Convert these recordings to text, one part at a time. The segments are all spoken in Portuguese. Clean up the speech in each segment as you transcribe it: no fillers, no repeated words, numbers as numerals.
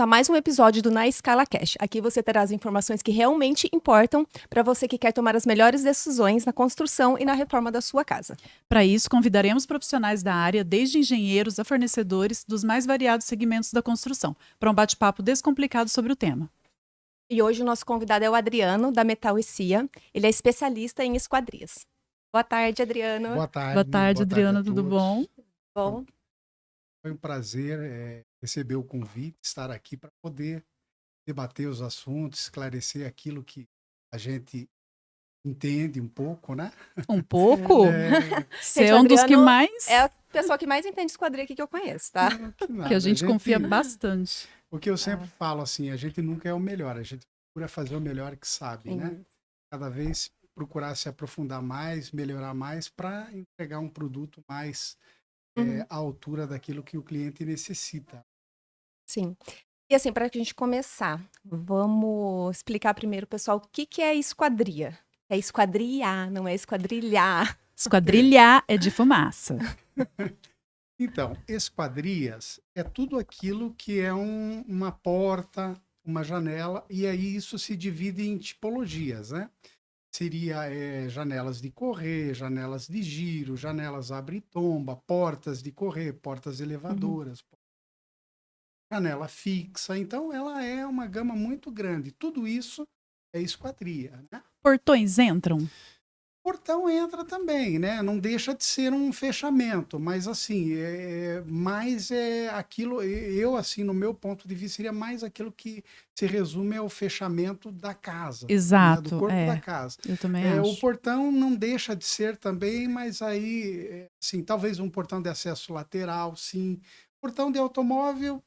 a mais um episódio do Na Escala Cash. Aqui você terá as informações que realmente importam para você que quer tomar as melhores decisões na construção e na reforma da sua casa. Para isso, convidaremos profissionais da área, desde engenheiros a fornecedores dos mais variados segmentos da construção, para um bate-papo descomplicado sobre o tema. E hoje o nosso convidado é o Adriano, da Metal e Cia. Ele é especialista em esquadrias. Boa tarde, Adriano. Boa tarde. Boa tarde, Adriano, tudo bom? Bom. Foi um prazer receber o convite, estar aqui para poder debater os assuntos, esclarecer aquilo que a gente entende um pouco, né? Um pouco? Você é um dos que mais... É a pessoa que mais entende esquadria aqui que eu conheço, tá? Que a gente confia bastante. O que eu sempre falo assim, a gente nunca é o melhor, a gente procura fazer o melhor que sabe, né? Cada vez procurar se aprofundar mais, melhorar mais para entregar um produto mais à altura daquilo que o cliente necessita. Sim. E assim, para a gente começar, vamos explicar primeiro, pessoal, o que é esquadria. É esquadriar, não é esquadrilhar. Esquadrilhar é de fumaça. Então, esquadrias é tudo aquilo que é uma porta, uma janela, e aí isso se divide em tipologias, né? Seria janelas de correr, janelas de giro, janelas abre e tomba, portas de correr, portas elevadoras, janela fixa. Então, ela é uma gama muito grande. Tudo isso é esquadria, né? Portões entram? Portão entra também, né? Não deixa de ser um fechamento, mas assim, mais é aquilo, eu assim, no meu ponto de vista, seria mais aquilo que se resume ao fechamento da casa. Exato, né? Do corpo da casa. Eu também acho. O portão não deixa de ser também, mas aí, assim, talvez um portão de acesso lateral, sim. Portão de automóvel,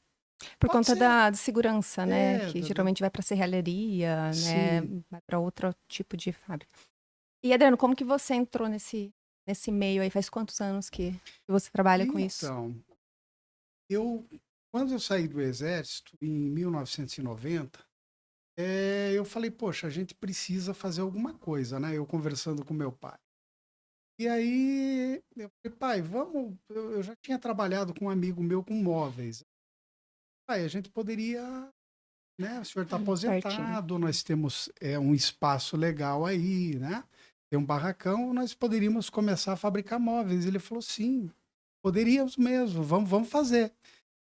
por conta ser. da segurança, né? Que geralmente vai para serralheria, né? Vai para outro tipo de fábrica. E, Adriano, como que você entrou nesse meio aí? Faz quantos anos que você trabalha com isso? Então, quando eu saí do Exército, em 1990, eu falei, poxa, a gente precisa fazer alguma coisa, né? Eu conversando com meu pai. E aí, eu falei, pai, vamos... Eu já tinha trabalhado com um amigo meu com móveis. Pai, a gente poderia... Né? O senhor está aposentado, nós temos um espaço legal aí, né? Tem um barracão, nós poderíamos começar a fabricar móveis. Ele falou, sim, poderíamos mesmo, vamos fazer.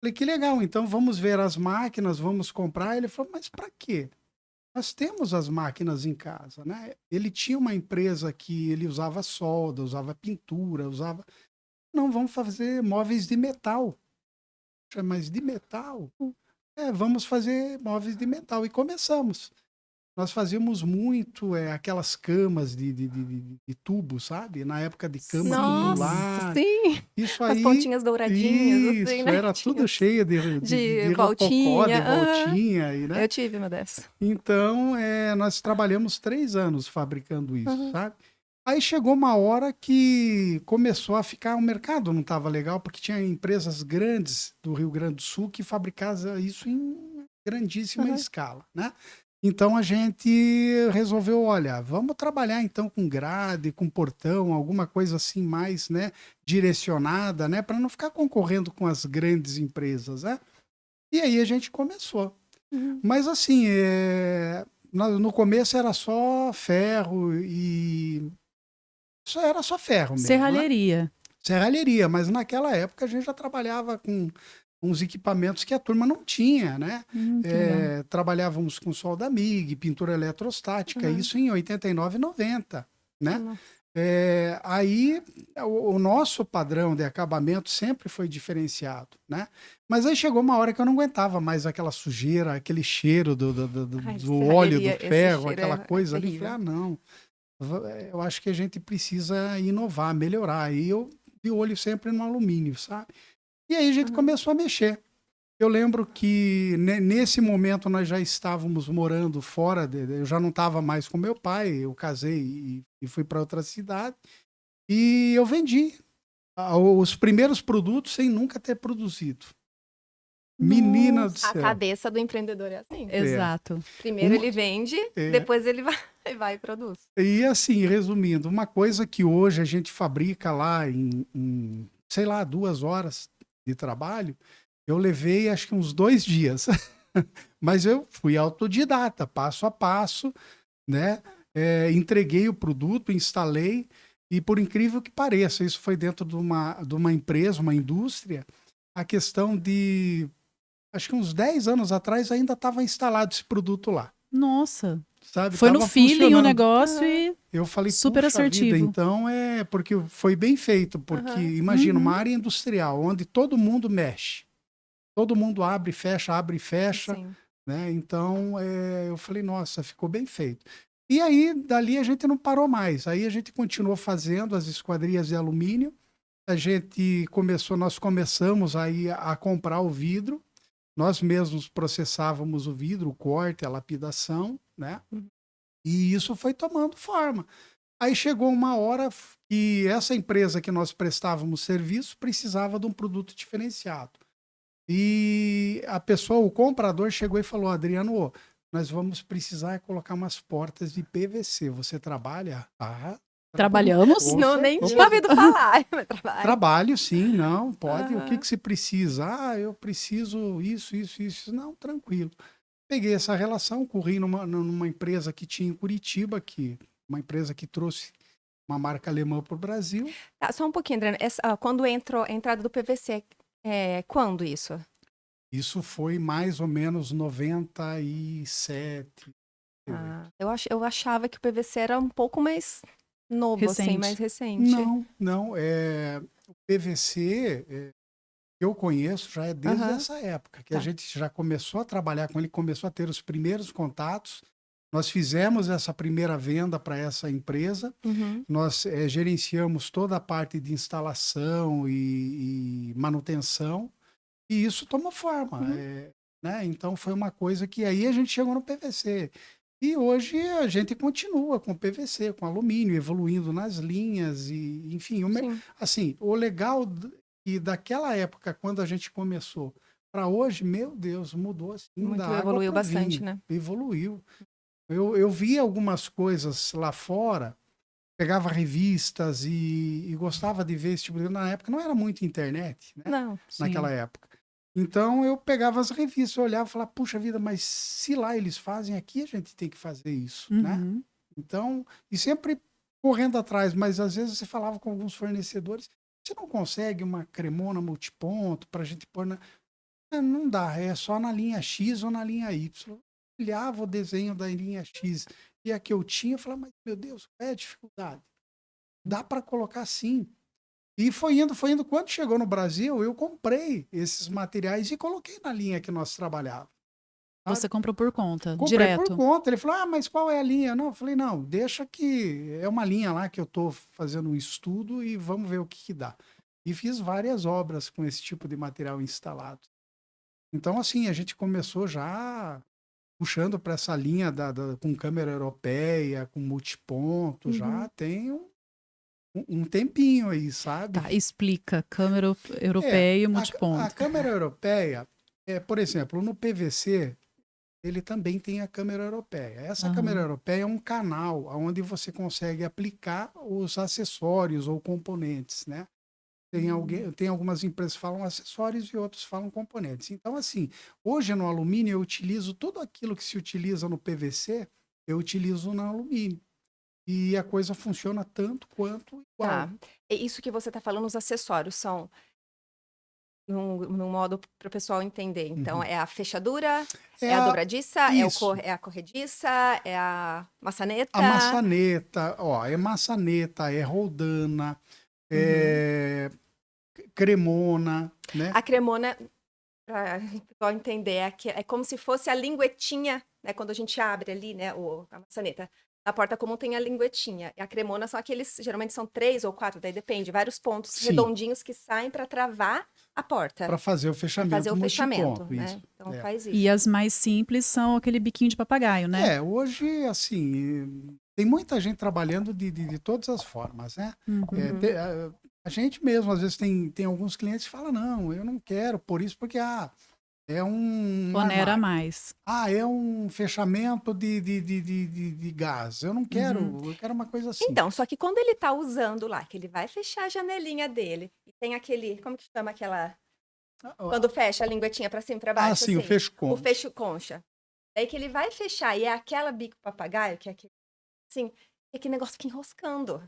Falei, que legal, então vamos ver as máquinas, vamos comprar. Ele falou, mas para quê? Nós temos as máquinas em casa, né? Ele tinha uma empresa que ele usava solda, usava pintura, usava... Não, vamos fazer móveis de metal. Mas de metal? Vamos fazer móveis de metal. E começamos. Nós fazíamos muito aquelas camas de tubo, sabe? Na época de cama tubular. Sim! Isso aí, as pontinhas douradinhas. Isso, assim, né? era tudo cheio de voltinha. Rococó, de voltinha. Né? Eu tive uma dessas. Então, nós trabalhamos 3 anos fabricando isso, sabe? Aí chegou uma hora que começou a ficar, o mercado não estava legal, porque tinha empresas grandes do Rio Grande do Sul que fabricavam isso em grandíssima escala, né? Então a gente resolveu, olha, vamos trabalhar então com grade, com portão, alguma coisa assim mais, né, direcionada, né, para não ficar concorrendo com as grandes empresas, né? E aí a gente começou. Mas assim, no começo era só ferro e era só ferro mesmo. Serralheria. Né? Serralheria, mas naquela época a gente já trabalhava com uns equipamentos que a turma não tinha, né? Trabalhávamos com solda MIG, pintura eletrostática, isso em 89 e 90, né? Aí o nosso padrão de acabamento sempre foi diferenciado, né? Mas aí chegou uma hora que eu não aguentava mais aquela sujeira, aquele cheiro do óleo do ferro, aquela coisa ali. Falei, não, eu acho que a gente precisa inovar, melhorar. Aí eu vi o olho sempre no alumínio, sabe? E aí a gente começou a mexer. Eu lembro que nesse momento nós já estávamos morando fora, eu já não estava mais com meu pai, eu casei e fui para outra cidade. E eu vendi os primeiros produtos sem nunca ter produzido. Menina do céu. A cabeça do empreendedor é assim. Exato. Primeiro ele vende, depois ele vai e produz. E assim, resumindo, uma coisa que hoje a gente fabrica lá em sei lá, 2 horas de trabalho, eu levei acho que uns 2 dias. Mas eu fui autodidata, passo a passo, né? Entreguei o produto, instalei, e por incrível que pareça, isso foi dentro de uma empresa, uma indústria, a questão de, acho que uns 10 anos atrás ainda estava instalado esse produto lá, Nossa, sabe? foi no Estava feeling o funcionando. negócio e Eu falei, super puxa vida, assertivo. então porque foi bem feito, porque Aham. imagina uma Uhum. área industrial onde todo mundo mexe, todo mundo abre e fecha, Sim. né? Então, eu falei, nossa, ficou bem feito. E aí, dali a gente não parou mais. Aí a gente continuou fazendo as esquadrias de alumínio. Nós começamos aí a comprar o vidro. Nós mesmos processávamos o vidro, o corte, a lapidação, né? Uhum. E isso foi tomando forma. Aí chegou uma hora que essa empresa que nós prestávamos serviço precisava de um produto diferenciado. E a pessoa, o comprador, chegou e falou: Adriano, ô, nós vamos precisar colocar umas portas de PVC. Você trabalha? Ah, Trabalhamos? com Não, nem certeza. tinha ouvido falar, mas trabalho. Trabalho, sim, não, pode. O que Aham. que se precisa? Ah, eu preciso isso. Não, tranquilo. Peguei essa relação, corri numa empresa que tinha em Curitiba, uma empresa que trouxe uma marca alemã para o Brasil. Tá, só um pouquinho, Adriana. Quando entrou a entrada do PVC, quando isso? Isso foi mais ou menos 97, 98. Eu achava que o PVC era um pouco mais novo, assim, mais Recente. recente. Não. O PVC, que eu conheço já é desde Aham. essa época, que a Tá. gente já começou a trabalhar com ele, começou a ter os primeiros contatos. Nós fizemos essa primeira venda para essa empresa. Uhum. Nós gerenciamos toda a parte de instalação e manutenção, e isso tomou forma. Uhum. Né? Então foi uma coisa que aí a gente chegou no PVC. E hoje a gente continua com PVC, com alumínio, evoluindo nas linhas, e enfim, Sim. assim, o legal e daquela época, quando a gente começou, para hoje, meu Deus, mudou assim, da Muito água evoluiu para o bastante, vinho. né? Evoluiu. Eu vi algumas coisas lá fora, pegava revistas e gostava de ver esse tipo de... Na época não era muito internet, né? Não. Naquela Sim. época. Então eu pegava as revistas, eu olhava e falava, puxa vida, mas se lá eles fazem, aqui a gente tem que fazer isso, né? Uhum. Então, e sempre correndo atrás, mas às vezes você falava com alguns fornecedores, você não consegue uma cremona multiponto para a gente pôr na... Não dá, é só na linha X ou na linha Y. Eu olhava o desenho da linha X e a que eu tinha, eu falava, mas meu Deus, qual é a dificuldade? Dá para colocar sim. E foi indo, foi indo. Quando chegou no Brasil, eu comprei esses materiais e coloquei na linha que nós trabalhávamos. Você Sabe? comprou por conta, Comprei por direto. conta. Ele falou: ah, mas qual é a linha? Não, eu falei: não, deixa que é uma linha lá que eu estou fazendo um estudo e vamos ver o que dá. E fiz várias obras com esse tipo de material instalado. Então, assim, a gente começou já puxando para essa linha com câmera europeia, com multiponto, já Uhum. tem um tempinho aí, sabe? Tá, explica. Câmera É, europeia e a multiponto. câmera europeia, por exemplo, no PVC, ele também tem a câmera europeia. Essa câmera Aham. europeia é um canal onde você consegue aplicar os acessórios ou componentes, né? Tem algumas empresas que falam acessórios e outros falam componentes. Então, assim, hoje no alumínio eu utilizo tudo aquilo que se utiliza no PVC, eu utilizo no alumínio. E a coisa funciona tanto quanto igual. Tá. E isso que você tá falando, os acessórios são, num modo para o pessoal entender. Então, Uhum. é a fechadura, É é a a, dobradiça, isso. é a corrediça, é a A maçaneta. maçaneta, ó, é maçaneta, é roldana, Uhum. é cremona, né? A cremona, para o pessoal entender, é como se fosse a linguetinha, né? Quando a gente abre ali, né? A maçaneta. Na porta comum tem a linguetinha. E a cremona são aqueles, geralmente são 3 ou 4, daí depende, vários pontos Sim, redondinhos que saem para travar a porta, para fazer o para fazer fechamento o fechamento, multiponto, isso. né? Então É. faz E isso. as mais simples são aquele biquinho de papagaio, né? Hoje, assim, tem muita gente trabalhando de todas as formas, né? É, Uhum. Uhum. a gente mesmo, às vezes, tem alguns clientes que falam, não, eu não quero por isso, porque é um Onera armário. mais. É um fechamento de gás. Eu não Uhum. quero, eu quero uma coisa assim. Então, só que quando ele tá usando lá, que ele vai fechar a janelinha dele, e tem aquele, como que chama aquela? Quando fecha a linguetinha pra cima e pra baixo, sim, o assim. fecho O concha. fecho concha. Daí que ele vai fechar e é aquela bico papagaio, que é aquele, assim, é aquele negócio fica enroscando.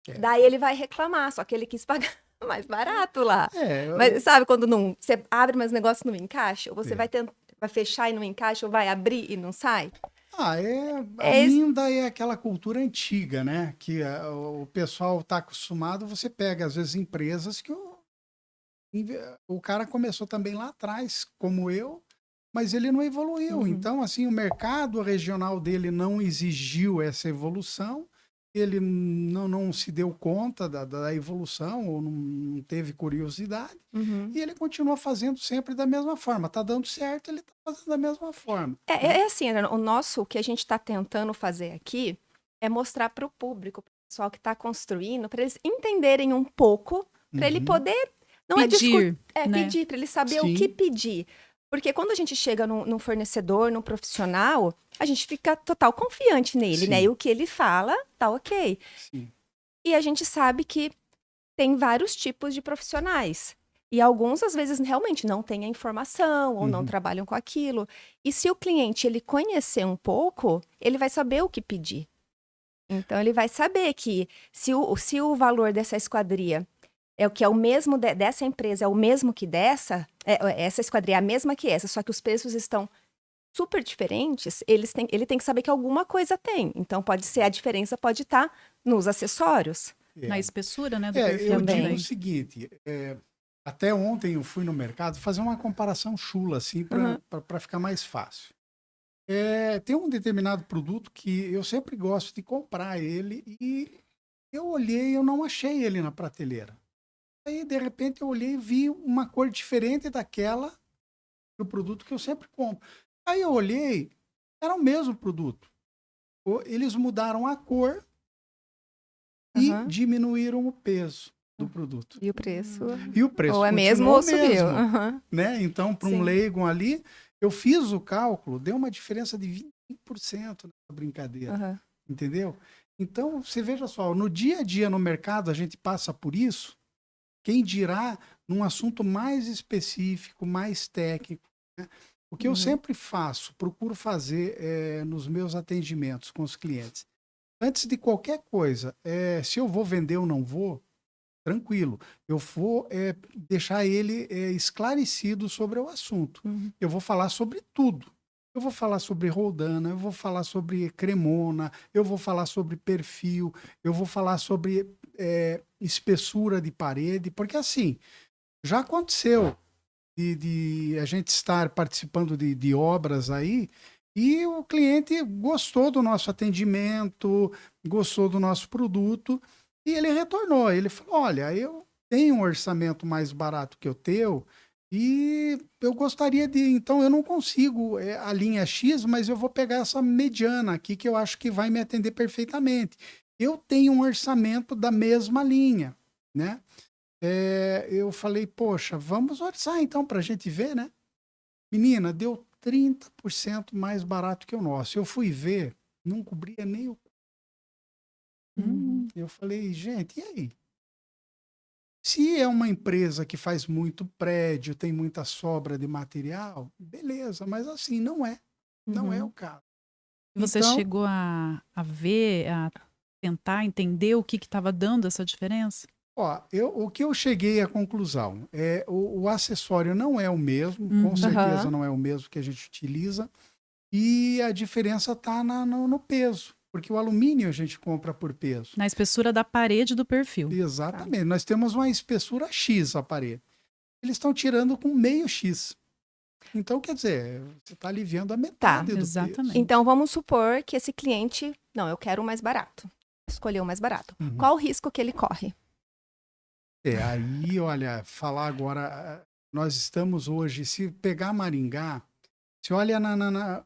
É. Daí ele vai reclamar, só que ele quis pagar mais barato lá. É, Mas sabe quando não, você abre, mas o negócio não encaixa? Ou você É. vai fechar e não encaixa, ou vai abrir e não sai? É esse... ainda é aquela cultura antiga, né? Que o pessoal está acostumado, você pega, às vezes, empresas que o cara começou também lá atrás, como eu, mas ele não evoluiu. Uhum. Então, assim, o mercado regional dele não exigiu essa evolução, ele não se deu conta da evolução, ou não teve curiosidade, Uhum. e ele continua fazendo sempre da mesma forma. Tá dando certo, ele tá fazendo da mesma forma. É assim, né? O que a gente está tentando fazer aqui é mostrar para o público, para o pessoal que está construindo, para eles entenderem um pouco, para ele Uhum. poder. Não é discutir, Pedir, né? pedir, para ele saber o que Sim. pedir. Porque quando a gente chega num fornecedor, num profissional, a gente fica total confiante nele, né? Sim. E o que ele fala, tá ok. Sim. E a gente sabe que tem vários tipos de profissionais. E alguns, às vezes, realmente não têm a informação ou não Uhum. trabalham com aquilo. E se o cliente ele conhecer um pouco, ele vai saber o que pedir. Então, ele vai saber que se o valor dessa esquadria é o que é o mesmo dessa empresa, é o mesmo que dessa, essa esquadria é a mesma que essa, só que os preços estão super diferentes, ele tem que saber que alguma coisa tem. Então, pode ser, a diferença pode estar nos acessórios. Na espessura, né, do eu perfil também. digo também. o seguinte, até ontem eu fui no mercado fazer uma comparação chula, assim, Uhum. para ficar mais fácil. Tem um determinado produto que eu sempre gosto de comprar ele e eu olhei, eu não achei ele na prateleira. Aí, de repente, eu olhei e vi uma cor diferente daquela do produto que eu sempre compro. Aí eu olhei, era o mesmo produto. Eles mudaram a cor e Uhum. diminuíram o peso do produto. E o preço? E o preço Ou é mesmo ou continuou o subiu. mesmo, Uhum. né? Então, para um Sim. leigo ali, eu fiz o cálculo, deu uma diferença de 20% nessa brincadeira, Uhum. entendeu? Então, você veja só, no dia a dia no mercado a gente passa por isso, quem dirá num assunto mais específico, mais técnico, né? O que eu Uhum. sempre faço, procuro fazer nos meus atendimentos com os clientes, antes de qualquer coisa, se eu vou vender ou não vou, tranquilo. Eu vou deixar ele esclarecido sobre o assunto. Uhum. Eu vou falar sobre tudo. Eu vou falar sobre roldana, eu vou falar sobre cremona, eu vou falar sobre perfil, eu vou falar sobre espessura de parede, porque assim, já aconteceu de a gente estar participando de obras aí e o cliente gostou do nosso atendimento, gostou do nosso produto e ele retornou. Ele falou: Olha, eu tenho um orçamento mais barato que o teu e eu gostaria de. Então, eu não consigo a linha X, mas eu vou pegar essa mediana aqui que eu acho que vai me atender perfeitamente. Eu tenho um orçamento da mesma linha, né? Eu falei, poxa, vamos orçar então para a gente ver, né? Menina, deu 30% mais barato que o nosso. Eu fui ver, não cobria nem o. Eu falei, gente, e aí? Se é uma empresa que faz muito prédio, tem muita sobra de material, beleza, mas assim, não é. Não é o Uhum. caso. Você Então, chegou a ver, a tentar entender o que estava dando essa diferença? ó, o que eu cheguei à conclusão o acessório não é o mesmo, com certeza Aham. não é o mesmo que a gente utiliza, e a diferença está no peso, porque o alumínio a gente compra por peso. Na espessura da parede do perfil. Exatamente. Nós temos uma espessura X a parede. Eles estão tirando com meio X. Então, quer dizer, você está aliviando a metade do peso. Exatamente. Então, vamos supor que esse cliente, não, eu quero o mais barato. Escolheu o mais barato. Uhum. Qual o risco que ele corre? Aí, olha, falar agora, nós estamos hoje, se pegar Maringá, você olha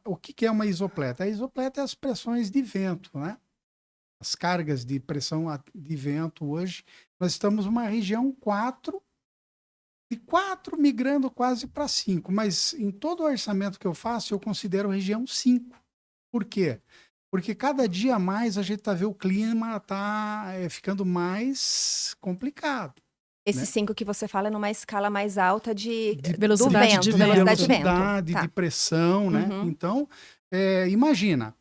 o que é uma isopleta? A isopleta é as pressões de vento, né? As cargas de pressão de vento hoje, nós estamos numa região 4, de 4 migrando quase para 5, mas em todo o orçamento que eu faço, eu considero região 5. Por quê? Porque cada dia mais a gente está vendo o clima ficando mais complicado. Esse 5 que você fala é numa escala mais alta de velocidade do de vento, vento. velocidade de vento. Velocidade, Tá. de pressão, né? Uhum. Então, imagina,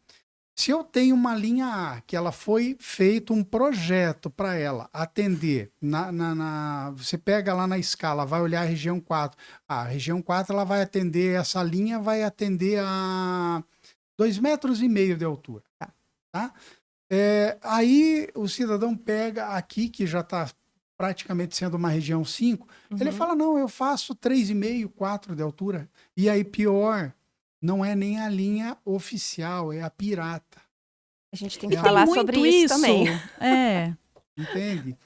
se eu tenho uma linha A, que ela foi feito um projeto para ela atender, você pega lá na escala, vai olhar a região 4. A região 4 ela vai atender, essa linha vai atender a 2,5 metros de altura. Tá? Aí o cidadão pega aqui, que já está praticamente sendo uma região 5, ele fala, não, eu faço 3,5, 4 de altura. E aí, pior, não é nem a linha oficial, é a pirata. A gente tem que Tem falar muito sobre isso também. Entende?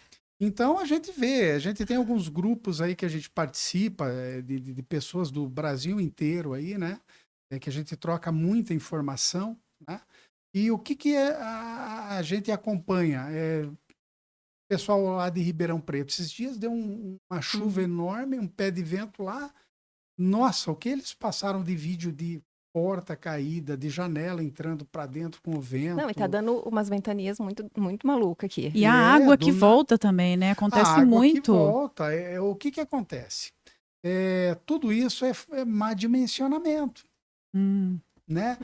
Então a gente vê, a gente tem alguns grupos aí que a gente participa, de pessoas do Brasil inteiro aí, né? Que a gente troca muita informação, né? E o que a gente acompanha? Pessoal lá de Ribeirão Preto, esses dias deu uma chuva enorme, um pé de vento lá. Nossa, o que eles passaram de vídeo de porta caída, de janela entrando para dentro com o vento. Não, e tá dando umas ventanias muito, muito malucas aqui. E a água que volta também, né? A Acontece água muito. que volta, o que acontece? Tudo isso é má dimensionamento, né?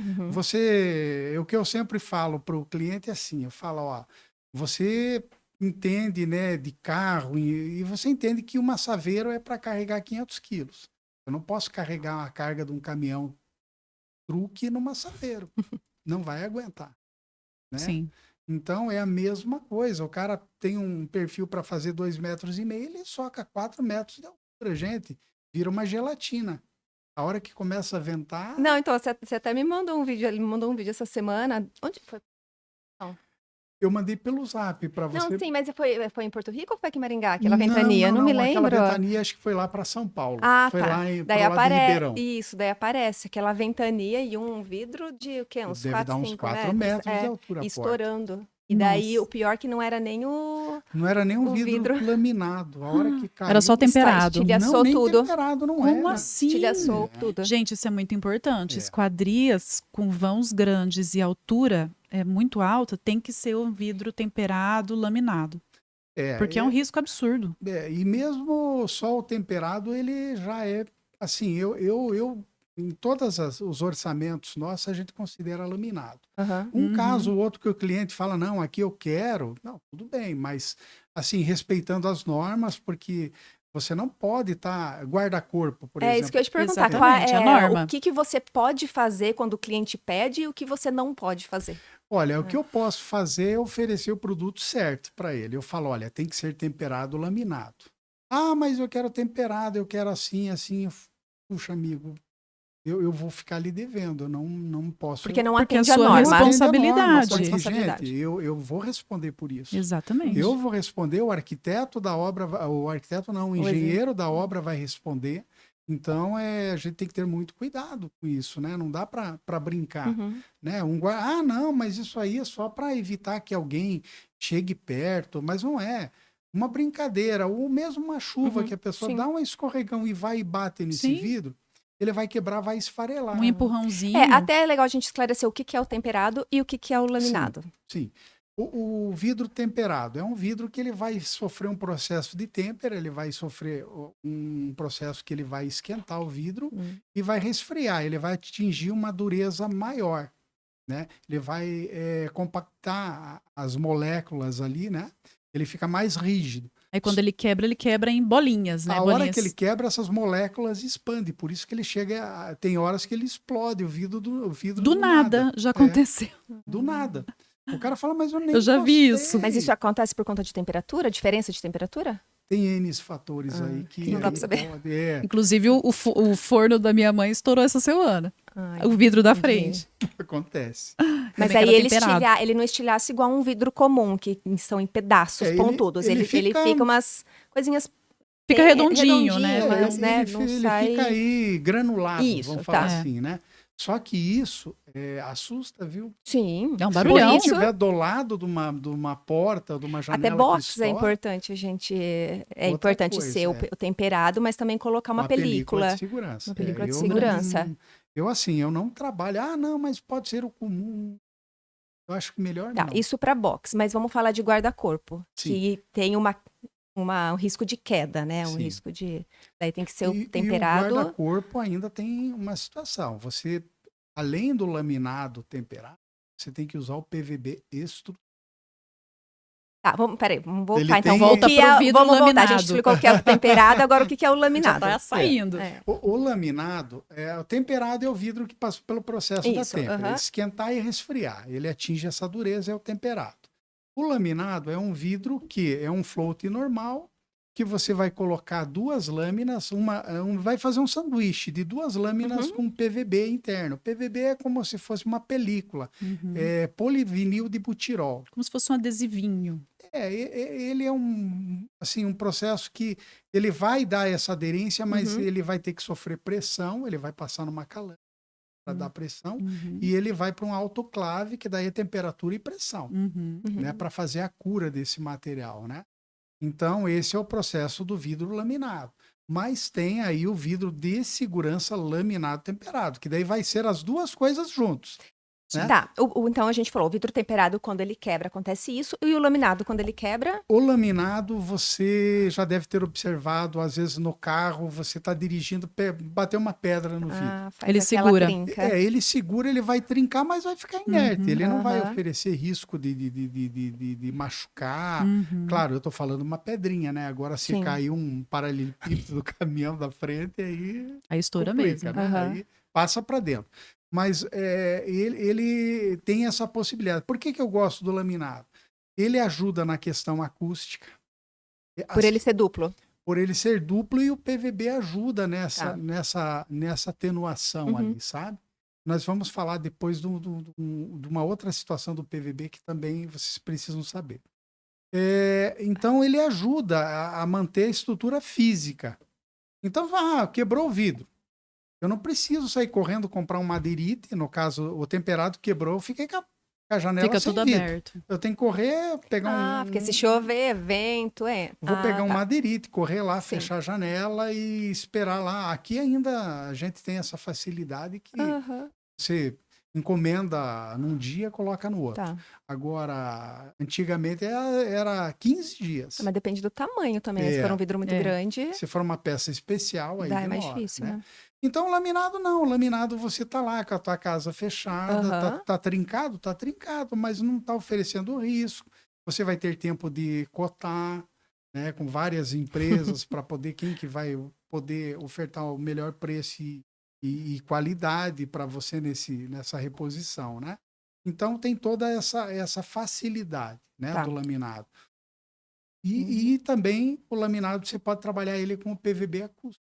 O que eu sempre falo para o cliente é assim, eu falo, ó, você entende, né, de carro e você entende que uma Saveiro é para carregar 500 quilos. Eu não posso carregar a carga de um caminhão truque numa Saveiro. Não vai aguentar, né? Sim. Então é a mesma coisa. O cara tem um perfil para fazer 2,5 metros, ele soca 4 metros de altura, gente. Vira uma gelatina. A hora que começa a ventar. Não, então você até me mandou um vídeo, ele me mandou um vídeo essa semana. Onde foi? Eu mandei pelo Zap para você. Não, sim, mas foi em Porto Rico ou foi aqui em Maringá? Aquela ventania? Não me lembro. Aquela ventania acho que foi lá para São Paulo. Ah, foi tá. lá Daí pro lado de Ribeirão. Isso, daí aparece aquela ventania e um vidro de o quê? Uns Deve 4, dar uns 5 4 metros de altura. estourando. E daí Nossa. o pior que não era nem o... Não era nem um o vidro laminado. A hora que caiu. Era só temperado. Estilhaçou nem tudo. temperado não Como era. assim? Estilhaçou tudo. Gente, isso é muito importante. Esquadrias com vãos grandes e altura muito alta tem que ser um vidro temperado, laminado. Porque é um risco absurdo. E mesmo só o temperado, ele já é assim, eu em todos os orçamentos nossos, a gente considera laminado. Um caso ou outro que o cliente fala, não, aqui eu quero. Não, tudo bem, mas assim, respeitando as normas, porque você não pode estar guarda-corpo, por exemplo. É isso que eu ia te perguntar. Exatamente, a norma. O que você pode fazer quando o cliente pede e o que você não pode fazer? Olha, o que eu posso fazer é oferecer o produto certo para ele. Eu falo, olha, tem que ser temperado laminado. Ah, mas eu quero temperado, eu quero assim, assim. Puxa, amigo, eu vou ficar ali devendo, eu não posso. Porque não Porque atende a a sua norma. responsabilidade. Gente, eu vou responder por isso. Exatamente. Eu vou responder, o arquiteto da obra, o arquiteto não, o engenheiro da obra vai responder. Então, a gente tem que ter muito cuidado com isso, né? Não dá para brincar, né? Não, mas isso aí é só para evitar que alguém chegue perto, mas não é. Uma brincadeira, ou mesmo uma chuva que a pessoa dá um escorregão e vai e bate nesse vidro, ele vai quebrar, vai esfarelar. Um empurrãozinho. Até é legal a gente esclarecer o que é o temperado e o que é o laminado. Sim. O vidro temperado é um vidro que ele vai sofrer um processo de têmpera, ele vai sofrer um processo que ele vai esquentar o vidro e vai resfriar, ele vai atingir uma dureza maior, né? Ele vai compactar as moléculas ali, né? Ele fica mais rígido. Aí quando ele quebra em bolinhas, né? A hora que ele quebra, essas moléculas expandem, por isso que ele chega, tem horas que ele explode o vidro do nada. Já aconteceu. Do nada. O cara fala, mas eu nem Eu já vi isso. Mas isso acontece por conta de temperatura? Diferença de temperatura? Tem N fatores aí que... Não dá pra saber. Inclusive, o forno da minha mãe estourou essa semana. O vidro da frente. Acontece. Mas aí ele não estilhaça igual um vidro comum, que são em pedaços pontudos. Ele fica umas coisinhas... Fica redondinho, né? Ele fica aí granulado, vamos falar assim, né? Só que isso assusta, viu? Sim. É um barulhão. Se estiver do lado de uma porta, de uma janela. Até box é importante, gente. É importante ser o temperado, mas também colocar uma película. De segurança. Uma película de segurança. Eu não trabalho. Ah, não, mas pode ser o comum. Eu acho que melhor não. Isso para box, mas vamos falar de guarda-corpo. Que tem um risco de queda, né? Um Sim. risco de... Daí tem que ser E temperado. o guarda-corpo ainda tem uma situação. Você, além do laminado temperado, você tem que usar o PVB estruturado. Tá, peraí, vamos voltar. Ele Então, tem- Volta pro vidro vamos voltar. A laminado. gente explicou o que é o temperado, agora o que é o Já laminado. tá saindo. É. O laminado, o temperado é o vidro que passou pelo processo da Isso, têmpera. Esquentar e resfriar. Ele atinge essa dureza, é o temperado. O laminado é um vidro que é um float normal, que você vai colocar duas lâminas, vai fazer um sanduíche de duas lâminas com PVB interno. PVB é como se fosse uma película, polivinil de butirol. Como se fosse um adesivinho. Ele é um processo que ele vai dar essa aderência, mas ele vai ter que sofrer pressão, ele vai passar numa calã para dar pressão, e ele vai para um autoclave, que daí é temperatura e pressão, né, para fazer a cura desse material, né? Então, esse é o processo do vidro laminado. Mas tem aí o vidro de segurança laminado temperado, que daí vai ser as duas coisas juntos. Né? Tá, então a gente falou, o vidro temperado, quando ele quebra, acontece isso, e o laminado, quando ele quebra... O laminado, você já deve ter observado, às vezes no carro, você está dirigindo, bateu uma pedra no vidro. Ele segura. Trinca. Ele segura, ele vai trincar, mas vai ficar inerte. Ele não vai oferecer risco de machucar. Claro, eu estou falando uma pedrinha, né? Agora, se cair um paralelepípedo do caminhão da frente, aí estoura complica, mesmo. né? Aí passa para dentro. Mas ele tem essa possibilidade. Por que eu gosto do laminado? Ele ajuda na questão acústica. Por ele ser duplo. Por ele ser duplo, e o PVB ajuda nessa atenuação ali, sabe? Nós vamos falar depois de uma outra situação do PVB que também vocês precisam saber. Então, ele ajuda a manter a estrutura física. Então, quebrou o vidro. Eu não preciso sair correndo comprar um madeirite, no caso, o temperado quebrou, eu fiquei com a janela Fica sem tudo vidro. aberto. Eu tenho que correr, pegar porque se chover, vento, Vou pegar um madeirite, correr lá, fechar a janela e esperar lá. Aqui ainda a gente tem essa facilidade que você encomenda num dia, coloca no outro. Agora, antigamente era 15 dias. Mas depende do tamanho também. Se for um vidro muito grande... Se for uma peça especial, aí demora, é mais difícil, né? Então, o laminado não. O laminado, você tá lá com a tua casa fechada, tá trincado, mas não tá oferecendo risco. Você vai ter tempo de cotar, né, com várias empresas para poder, quem que vai poder ofertar o melhor preço e qualidade para você nessa reposição, né? Então, tem toda essa facilidade, né, do laminado. E também o laminado, você pode trabalhar ele com o PVB acústico.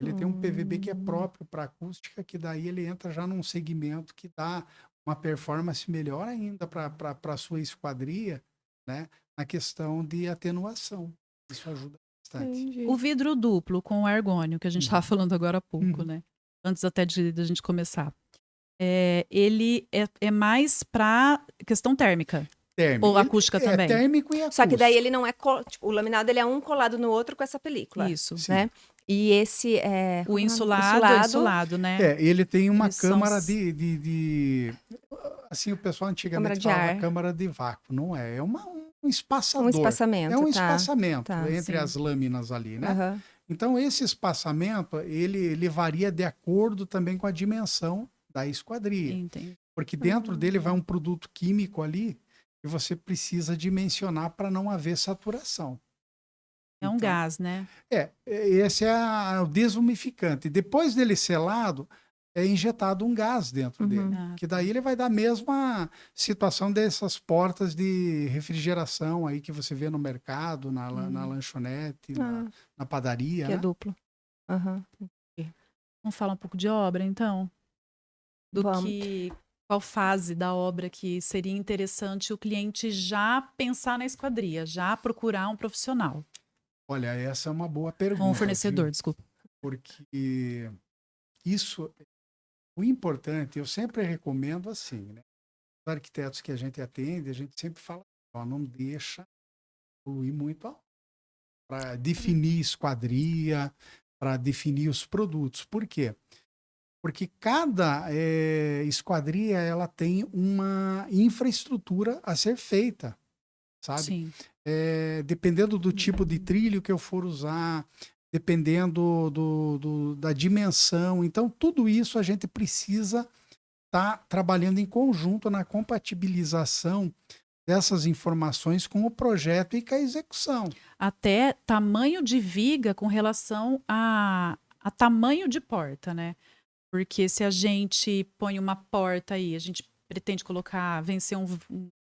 Ele tem um PVB que é próprio para acústica, que daí ele entra já num segmento que dá uma performance melhor ainda para a sua esquadria, né, na questão de atenuação. Isso ajuda bastante. Entendi. O vidro duplo com o argônio, que a gente estava falando agora há pouco, né? Antes até de a gente começar. Ele é mais para questão térmica. Ou acústica também? É térmico e acústico. Só que daí ele não é... o laminado, ele é um colado no outro com essa película. Isso. Né? E esse é... O insulado, né? Ele tem uma câmara assim, o pessoal antigamente falava câmara de vácuo. Não é. É um espaçador. Um espaçamento, é um espaçamento entre as lâminas ali, né? Então, esse espaçamento, ele varia de acordo também com a dimensão da esquadria. Entendi. Porque dentro dele vai um produto químico ali que você precisa dimensionar para não haver saturação. É um gás, né? Esse é o desumificante. Depois dele selado, é injetado um gás dentro dele. Que daí ele vai dar a mesma situação dessas portas de refrigeração aí que você vê no mercado, na lanchonete, na padaria. Que é duplo. Vamos falar um pouco de obra, então? Qual fase da obra que seria interessante o cliente já pensar na esquadria, já procurar um profissional? Olha, essa é uma boa pergunta. Um fornecedor, desculpa. Porque o importante, eu sempre recomendo assim, né? Os arquitetos que a gente atende, a gente sempre fala, não deixa fluir muito para definir esquadria, para definir os produtos. Por quê? Porque cada esquadria ela tem uma infraestrutura a ser feita. sabe? Sim. Dependendo do tipo de trilho que eu for usar, dependendo da dimensão. Então, tudo isso a gente precisa estar trabalhando em conjunto na compatibilização dessas informações com o projeto e com a execução. Até tamanho de viga com relação a tamanho de porta, né? Porque se a gente põe uma porta aí, a gente pretende vencer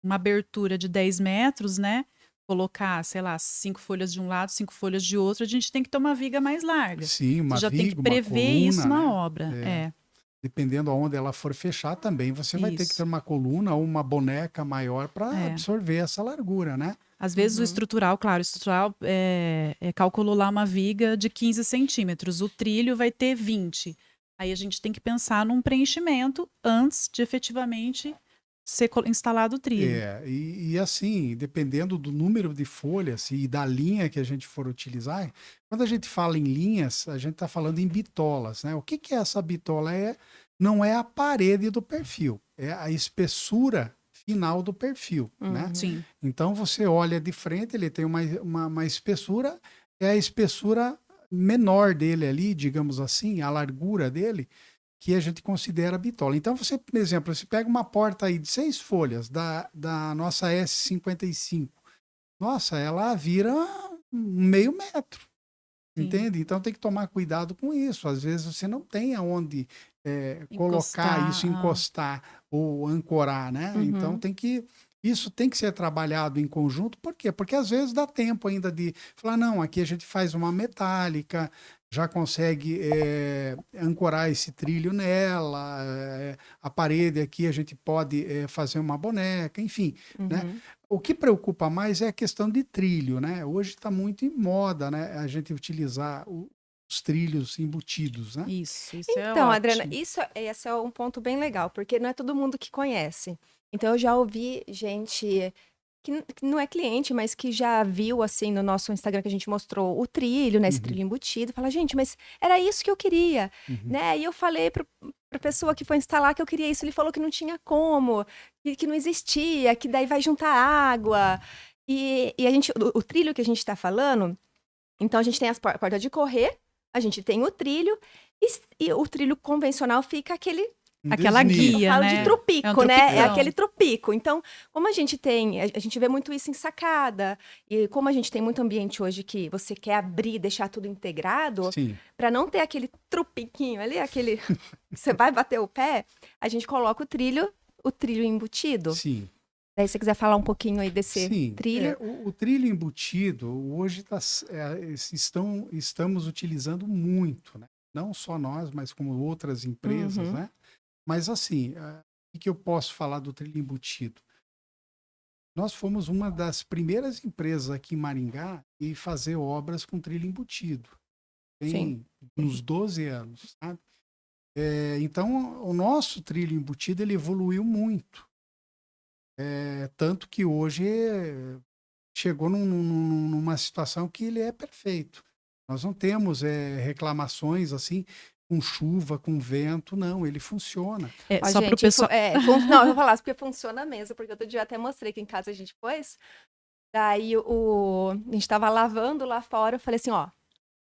uma abertura de 10 metros, né? Colocar, sei lá, 5 folhas de um lado, 5 folhas de outro, a gente tem que ter uma viga mais larga. Sim, uma Você já viga, tem que uma prever coluna, isso na né? obra. Dependendo aonde ela for fechar também, você vai ter que ter Isso. uma coluna ou uma boneca maior para absorver essa largura, né? Às vezes o estrutural, claro, o estrutural calculou lá uma viga de 15 centímetros, o trilho vai ter 20. Aí a gente tem que pensar num preenchimento antes de efetivamente ser instalado o trilho. E assim, dependendo do número de folhas e da linha que a gente for utilizar, quando a gente fala em linhas, a gente está falando em bitolas, né? O que é essa bitola? Não é a parede do perfil, é a espessura final do perfil, né? Sim. Então você olha de frente, ele tem uma espessura, é a espessura menor dele ali, digamos assim, a largura dele, que a gente considera bitola. Então, você, por exemplo, você pega uma porta aí de 6 folhas da nossa S55. Nossa, ela vira meio metro, entende? Então tem que tomar cuidado com isso. Às vezes você não tem aonde colocar isso, encostar ou ancorar, né? Então isso tem que ser trabalhado em conjunto. Por quê? Porque às vezes dá tempo ainda de falar, não, aqui a gente faz uma metálica, já consegue ancorar esse trilho nela, a parede aqui a gente pode fazer uma boneca, enfim, né? O que preocupa mais é a questão de trilho, né? Hoje está muito em moda, né? A gente utilizar os trilhos embutidos, né? Isso é Então, ótimo. Adriana, esse é um ponto bem legal, porque não é todo mundo que conhece. Então, eu já ouvi gente que não é cliente, mas que já viu, assim, no nosso Instagram que a gente mostrou o trilho, né, esse trilho embutido, fala, gente, mas era isso que eu queria, né? E eu falei para a pessoa que foi instalar que eu queria isso, ele falou que não tinha como, que não existia, que daí vai juntar água. E o trilho que a gente está falando, então a gente tem as portas de correr, a gente tem o trilho, e o trilho convencional fica aquela guia, eu falo né? de trupico, É um né? É tropicão. aquele trupico. Então, como a gente vê muito isso em sacada, e como a gente tem muito ambiente hoje que você quer abrir, deixar tudo integrado, para não ter aquele trupiquinho ali, aquele que você vai bater o pé, a gente coloca o trilho embutido. Sim. Daí, se você quiser falar um pouquinho aí desse trilho. O trilho embutido, hoje estamos utilizando muito, né? Não só nós, mas como outras empresas, né? Mas assim, o que eu posso falar do trilho embutido? Nós fomos uma das primeiras empresas aqui em Maringá em fazer obras com trilho embutido. Tem uns 12 anos, sabe? Então, o nosso trilho embutido, ele evoluiu muito. Tanto que hoje chegou numa situação que ele é perfeito. Nós não temos reclamações assim, com chuva, com vento, não, ele funciona. Só para o pessoal. Não, eu vou falar, porque funciona mesmo, porque outro dia até mostrei que em casa a gente pôs. Daí a gente tava lavando lá fora, eu falei assim, ó,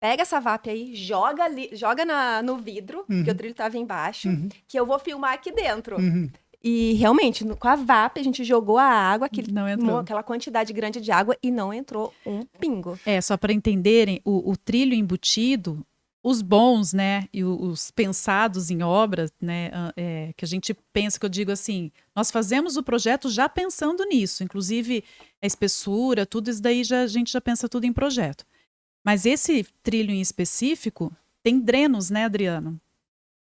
pega essa VAP aí, joga no vidro, que o trilho tava embaixo, que eu vou filmar aqui dentro. E realmente, com a VAP, a gente jogou a água, aquela quantidade grande de água, e não entrou um pingo. Só para entenderem, o trilho embutido, os bons, né, e os pensados em obras, né, que a gente pensa, que eu digo assim, nós fazemos o projeto já pensando nisso, inclusive a espessura, tudo isso daí a gente já pensa tudo em projeto. Mas esse trilho em específico tem drenos, né, Adriano?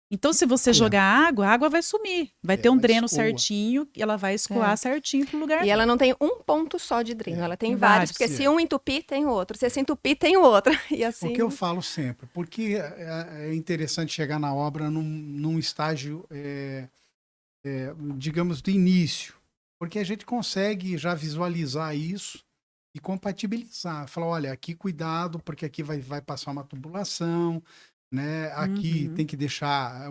Então, se você jogar água, a água vai sumir. Vai ter um dreno certinho e ela vai escoar certinho pro lugar. E ela não tem um ponto só de dreno, ela tem vários, porque se um entupir, tem outro. Se esse entupir, tem outro. E assim... O que eu falo sempre, porque é interessante chegar na obra num estágio, digamos, do início, porque a gente consegue já visualizar isso e compatibilizar. Falar, olha, aqui cuidado, porque aqui vai passar uma tubulação, né? Aqui tem que deixar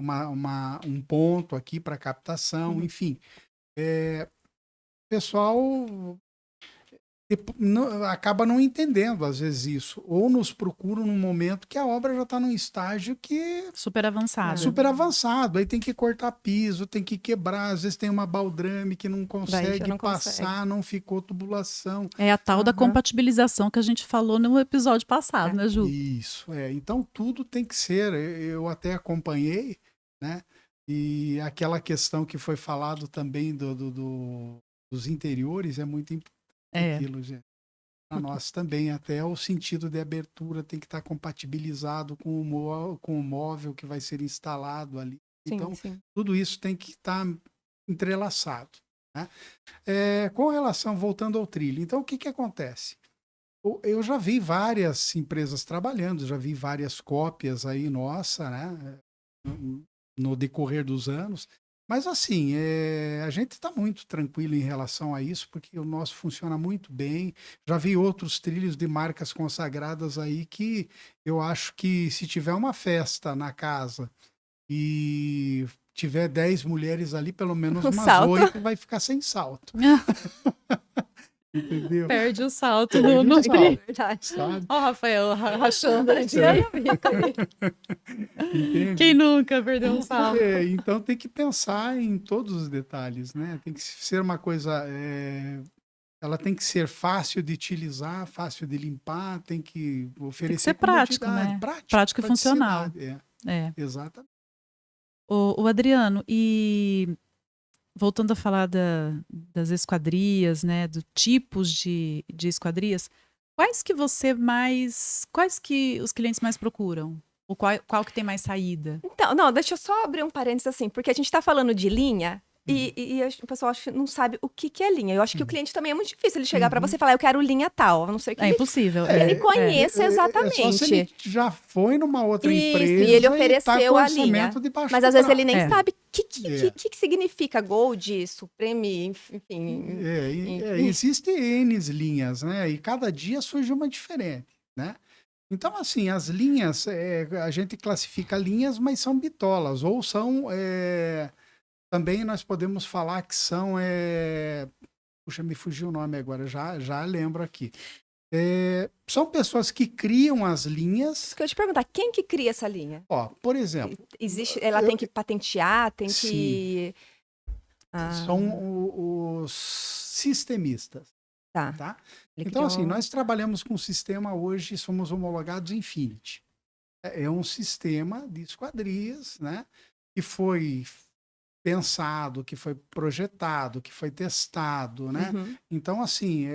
um ponto aqui para captação, enfim. Pessoal, acaba não entendendo, às vezes, isso. Ou nos procuram num momento que a obra já está num estágio que... Super avançado. Super avançado. Aí tem que cortar piso, tem que quebrar. Às vezes tem uma baldrame que não consegue passar, não ficou tubulação. É a tal da compatibilização que a gente falou no episódio passado, né, Ju? Isso, Então, tudo tem que ser. Eu até acompanhei, né? E aquela questão que foi falado também dos interiores é muito importante. Aquilo, gente. Para nós também, até o sentido de abertura tem que estar compatibilizado com o móvel que vai ser instalado ali. Então, tudo isso tem que estar entrelaçado. Né? Com relação, voltando ao trilho, então o que acontece? Eu já vi várias empresas trabalhando, já vi várias cópias aí, nossa, né? No decorrer dos anos. Mas assim, a gente está muito tranquilo em relação a isso, porque o nosso funciona muito bem. Já vi outros trilhos de marcas consagradas aí que eu acho que se tiver uma festa na casa e tiver 10 mulheres ali, pelo menos umas 8 vai ficar sem salto. Entendeu? Perde o salto no trilho. Ó, Rafael rachando a Quem nunca perdeu um salto? Então tem que pensar em todos os detalhes, né? Tem que ser uma coisa... ela tem que ser fácil de utilizar, fácil de limpar, tem que oferecer tem que ser prático, né? Prático e funcional. Exatamente. O Adriano, e... voltando a falar das esquadrias, né, dos tipos de esquadrias, quais que os clientes mais procuram? Ou qual que tem mais saída? Então, não, deixa eu só abrir um parênteses assim, porque a gente está falando de linha e o pessoal acho que não sabe o que é linha. Eu acho que o cliente também é muito difícil ele chegar para você e falar, eu quero linha tal, a não ser que é impossível. Ele conheça exatamente. Só se ele já foi numa outra empresa e ele ofereceu tá a linha. Mas às vezes ele nem sabe o que significa Gold, Supreme, enfim. Existem N linhas, né? E cada dia surge uma diferente, né? Então, assim, as linhas, a gente classifica linhas, mas são bitolas, ou são... também nós podemos falar que são... puxa, me fugiu o nome agora, já lembro aqui. São pessoas que criam as linhas. Isso que eu ia te perguntar, quem que cria essa linha? Ó, por exemplo... Ela tem que patentear, tem que... São os sistemistas. Tá? Então, assim, nós trabalhamos com um sistema hoje, somos homologados Infinity. É um sistema de esquadrias, né? Que foi pensado, que foi projetado, que foi testado, né? Então, assim,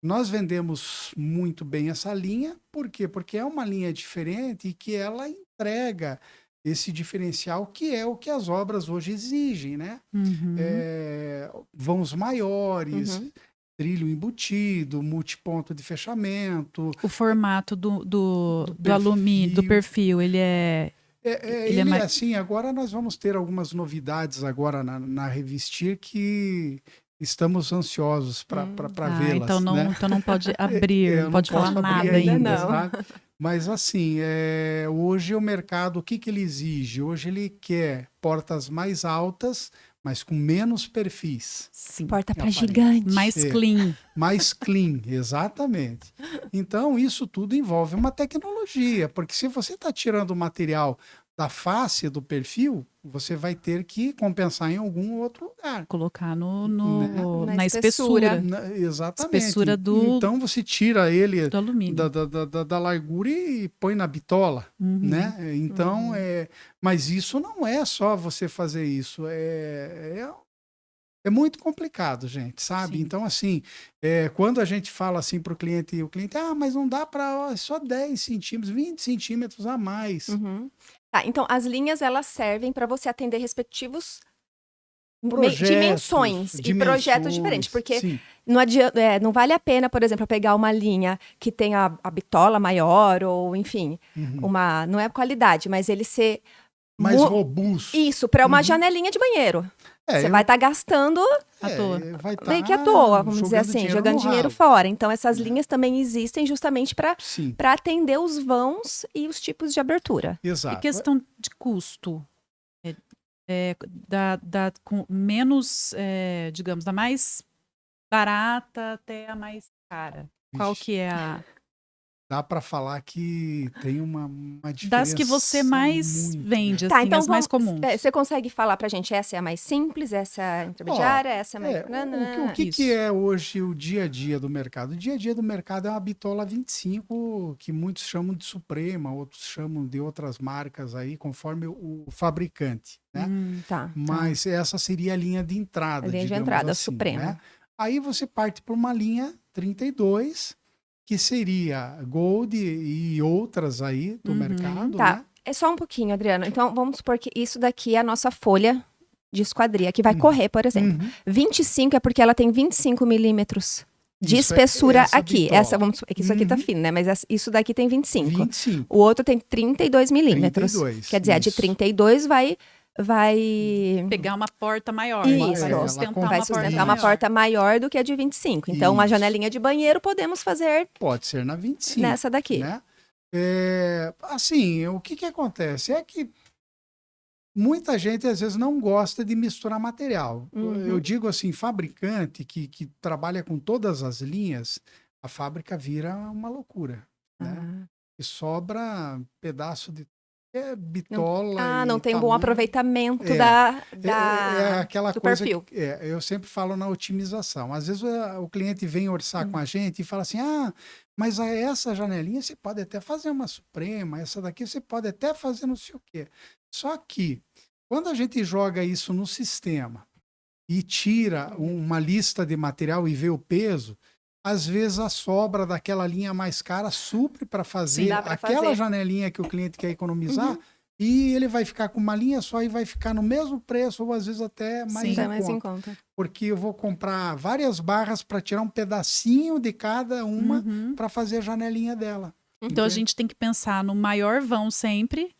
nós vendemos muito bem essa linha. Por quê? Porque é uma linha diferente e que ela entrega esse diferencial que é o que as obras hoje exigem, né? Vãos maiores, trilho embutido, multiponto de fechamento. O formato do alumínio, do perfil, ele é... Ele é assim, agora nós vamos ter algumas novidades agora na Revestir que estamos ansiosos para vê-las. Então não, né? Então não pode abrir, não pode falar nada ainda. Sabe? Mas assim, hoje o mercado, o que ele exige? Hoje ele quer portas mais altas, mas com menos perfis. Sim. Porta para gigante. Mais clean. Mais clean, exatamente. Então, isso tudo envolve uma tecnologia, porque se você está tirando o material da face do perfil, você vai ter que compensar em algum outro lugar. Colocar na espessura. Exatamente. Espessura então, você tira ele do alumínio. Da largura e põe na bitola. Né? Então, mas isso não é só você fazer isso. É muito complicado, gente, sabe? Sim. Então, assim, quando a gente fala assim para o cliente, mas não dá para só 10 centímetros, 20 centímetros a mais. Tá, então as linhas, elas servem para você atender respectivos dimensões e projetos diferentes, porque não vale a pena, por exemplo, pegar uma linha que tem a bitola maior ou, enfim, não é qualidade, mas ele ser... mais robusto. Isso, para uma janelinha de banheiro. Você vai estar gastando à toa. Meio que à toa, vamos dizer assim, jogando dinheiro fora. Então, essas linhas também existem justamente para atender os vãos e os tipos de abertura. Exato. E questão de custo? Com menos, digamos, da mais barata até a mais Cara, qual Vixe, que é a... dá para falar que tem uma diferença Das que você mais muito vende, grande. Tá, assim, então as mais comuns. você consegue falar pra gente, essa é a mais simples, essa é a Ó, intermediária, essa é a mais... o que Isso. é hoje o dia a dia do mercado? O dia a dia do mercado é uma bitola 25, que muitos chamam de Suprema, outros chamam de outras marcas aí, conforme o fabricante, né? Tá. Mas essa seria a linha de entrada, A linha de digamos entrada, assim, Suprema. né? Aí você parte para uma linha 32, que seria Gold e outras aí do mercado, Tá, né? é só um pouquinho, Adriano. Então, vamos supor que isso daqui é a nossa folha de esquadria, que vai Uhum. correr, por exemplo. Uhum. 25 é porque ela tem 25 milímetros de Isso, espessura essa aqui. bitola. Essa, vamos supor, é que isso aqui tá Uhum. fino, né? Mas isso daqui tem 25. 25. O outro tem 32 milímetros. 32, Quer dizer, a de isso. 32 vai Pegar uma porta maior. Isso. Vai ela sustentar com- vai uma porta sustentar uma maior. porta maior do que a de 25. Então, uma Isso. janelinha de banheiro podemos fazer Pode ser na 25. nessa daqui. Né? Assim, o que acontece? É que muita gente às vezes não gosta de misturar material. Eu digo assim, fabricante que trabalha com todas as linhas, a fábrica vira uma loucura, né? E sobra pedaço de bitola Não e tem um bom tamanho. aproveitamento Aquela do coisa perfil. eu sempre falo na otimização. Às vezes o cliente vem orçar com a gente e fala assim, mas essa janelinha você pode até fazer uma Suprema, essa daqui você pode até fazer não sei o quê. Só que quando a gente joga isso no sistema e tira uma lista de material e vê o peso, às vezes a sobra daquela linha mais cara supre para fazer aquela janelinha que o cliente quer economizar e ele vai ficar com uma linha só e vai ficar no mesmo preço ou às vezes até mais em conta. Porque eu vou comprar várias barras para tirar um pedacinho de cada uma para fazer a janelinha dela. Então a gente tem que pensar no maior vão sempre,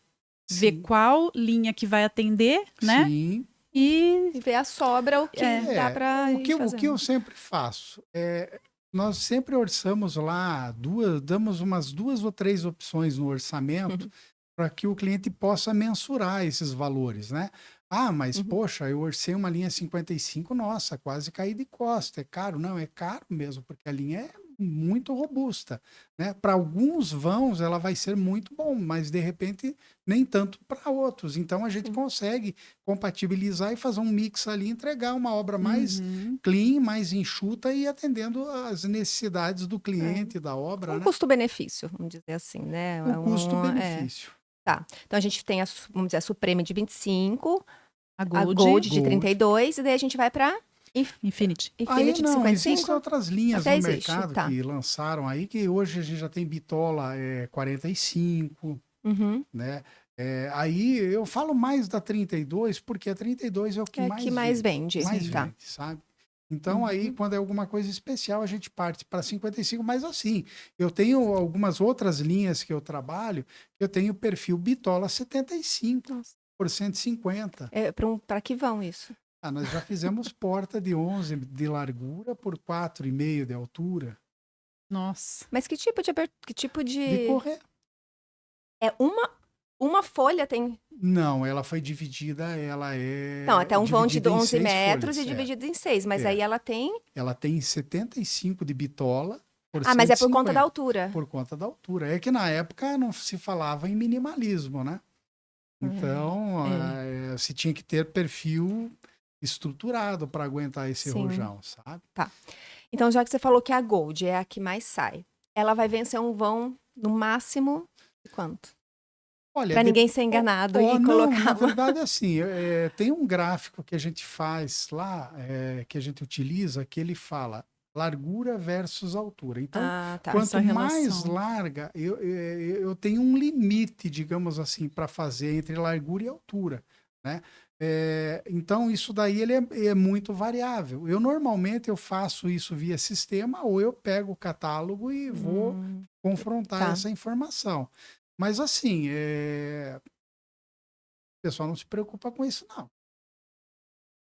ver qual linha que vai atender, né? Sim. E ver a sobra, o que dá para o que eu sempre faço nós sempre orçamos lá, damos umas 2 ou 3 opções no orçamento para que o cliente possa mensurar esses valores, né? Mas poxa, eu orcei uma linha 55, nossa, quase caí de costa. É caro? Não, é caro mesmo, porque a linha é muito robusta, né? Para alguns vãos ela vai ser muito bom, mas de repente nem tanto para outros. Então a gente consegue compatibilizar e fazer um mix ali, entregar uma obra mais clean, mais enxuta e atendendo às necessidades do cliente, da obra. Um custo-benefício, vamos dizer assim, né? Um custo-benefício. Tá. Então a gente tem vamos dizer, a Suprema de 25, a Gold de 32, e daí a gente vai para Infinity. Infinity de 55? Existem outras linhas Até no mercado que lançaram aí, que hoje a gente já tem bitola 45, né? Aí eu falo mais da 32, porque a 32 é o que mais vende. Mais vende, sabe? Então aí, quando é alguma coisa especial, a gente parte para 55, mas assim, eu tenho algumas outras linhas que eu trabalho, eu tenho perfil bitola 75 por 150. Para que vão isso? Nós já fizemos porta de 11 de largura por 4,5 de altura. Nossa. Mas que tipo de... De correr. É uma folha tem... Não, ela foi dividida, Não, até um vão de 11 metros folhas, e dividido em 6, mas aí ela tem... Ela tem 75 de bitola por 150. Mas é por conta da altura. Por conta da altura. É que na época não se falava em minimalismo, né? Então, se tinha que ter perfil estruturado para aguentar esse rojão, sabe? Tá. Então, já que você falou que a Gold é a que mais sai, ela vai vencer um vão no máximo de quanto? Olha, para ninguém ser enganado e colocar... Na verdade, assim, tem um gráfico que a gente faz lá, que a gente utiliza, que ele fala largura versus altura. Então, quanto mais larga, eu tenho um limite, digamos assim, para fazer entre largura e altura, né? Então, isso daí ele é muito variável. Normalmente, eu faço isso via sistema ou eu pego o catálogo e vou confrontar essa informação. Mas, assim, o pessoal não se preocupa com isso, não.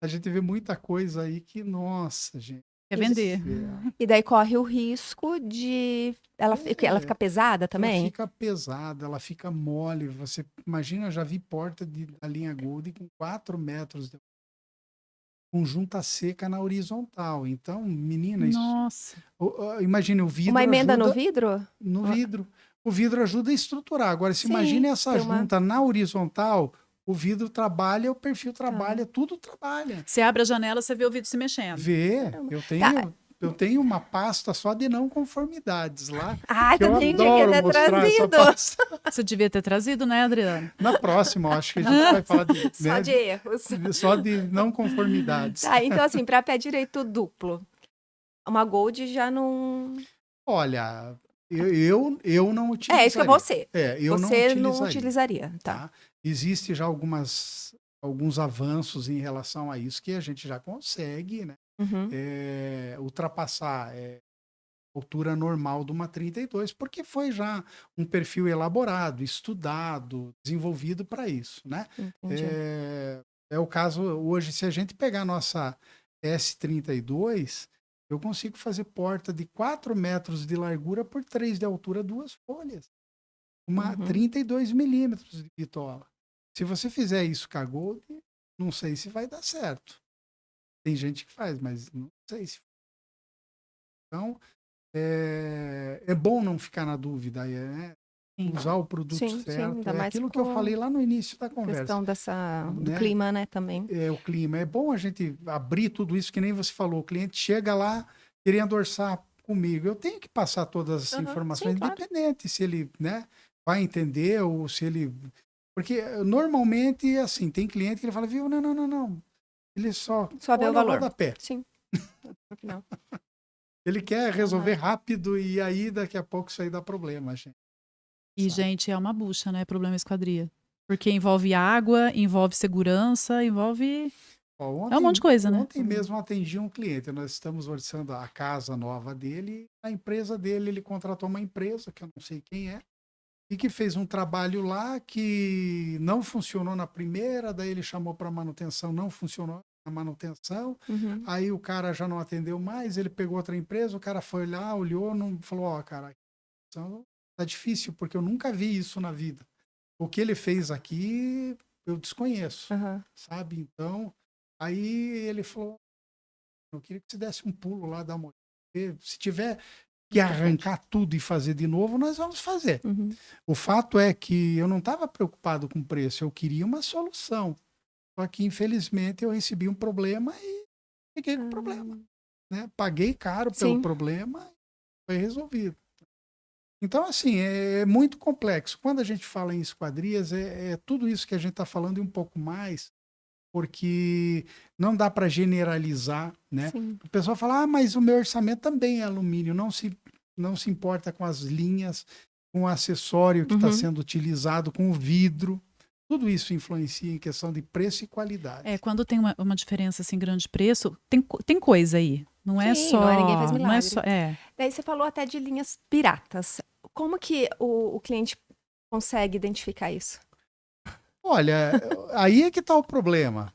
A gente vê muita coisa aí que, nossa, gente. Quer vender. E daí corre o risco de... Ela fica pesada também? Ela fica pesada, ela fica mole. Você imagina, eu já vi porta da linha Gold com 4 metros de junta seca na horizontal. Então, menina, isso, Nossa. imagine o vidro Uma emenda ajuda no vidro? no vidro. O vidro ajuda a estruturar. Agora, se Sim, imagine essa tem uma- junta na horizontal, o vidro trabalha, o perfil trabalha, tudo trabalha. Você abre a janela, você vê o vidro se mexendo. Vê, Caramba. eu tenho uma pasta só de não conformidades lá, Ah, que eu tu tinha que adoro ter mostrar essa trazido. pasta. Você devia ter trazido, né, Adriano? Na próxima, eu acho que a gente vai falar de, Só né, de erros. só de não conformidades. Tá, então assim, para pé direito duplo, uma Gold já não... Olha, eu não utilizaria. É, isso que é você. Eu Você não não utilizaria, tá. tá? Existe já alguns avanços em relação a isso que a gente já consegue, né? Uhum. Ultrapassar a altura normal de uma 32, porque foi já um perfil elaborado, estudado, desenvolvido para isso, né? Entendi. É o caso hoje, se a gente pegar a nossa S32, eu consigo fazer porta de 4 metros de largura por 3 de altura, 2 folhas. Uma 32 milímetros de bitola. Se você fizer isso com a Gold, não sei se vai dar certo. Tem gente que faz, mas não sei se. Então, é bom não ficar na dúvida, né? Usar o produto Sim, certo. ainda É mais aquilo que eu falei lá no início da conversa. questão do Né? clima, né, também. O clima. É bom a gente abrir tudo isso, que nem você falou. O cliente chega lá querendo orçar comigo. Eu tenho que passar todas as informações, sim, claro. independente se ele, né, vai entender ou se ele... Porque normalmente, assim, tem cliente que ele fala, viu, não. Ele só vê o valor. Rodapé. Sim. Não. Ele quer resolver rápido e aí daqui a pouco isso aí dá problema, gente. E, gente, é uma bucha, né? Problema esquadria. Porque envolve água, envolve segurança, envolve... Ontem, é um monte de coisa, né? Ontem mesmo atendi um cliente. Nós estamos orçando a casa nova dele. A empresa dele, ele contratou uma empresa, que eu não sei quem é, e que fez um trabalho lá que não funcionou na primeira, daí ele chamou para manutenção, não funcionou na manutenção. Aí o cara já não atendeu mais, ele pegou outra empresa, o cara foi lá, olhou, não falou, ó, cara, tá difícil, porque eu nunca vi isso na vida. O que ele fez aqui, eu desconheço, sabe? Então, aí ele falou, eu queria que você desse um pulo lá, dar uma olhada. Se tiver que arrancar tudo e fazer de novo, nós vamos fazer. O fato é que eu não estava preocupado com o preço, eu queria uma solução. Só que, infelizmente, eu recebi um problema e fiquei com o problema. Né? Paguei caro pelo problema e foi resolvido. Então, assim, é muito complexo. Quando a gente fala em esquadrias, é tudo isso que a gente está falando e um pouco mais, porque não dá para generalizar, né? Sim. O pessoal fala, mas o meu orçamento também é alumínio, não se importa com as linhas, com o acessório que está sendo utilizado, com o vidro. Tudo isso influencia em questão de preço e qualidade. Quando tem uma diferença assim grande de preço, tem coisa aí. Não é só... Não é ninguém faz milagre. Não é só, Daí você falou até de linhas piratas. Como que o cliente consegue identificar isso? Olha, aí é que está o problema.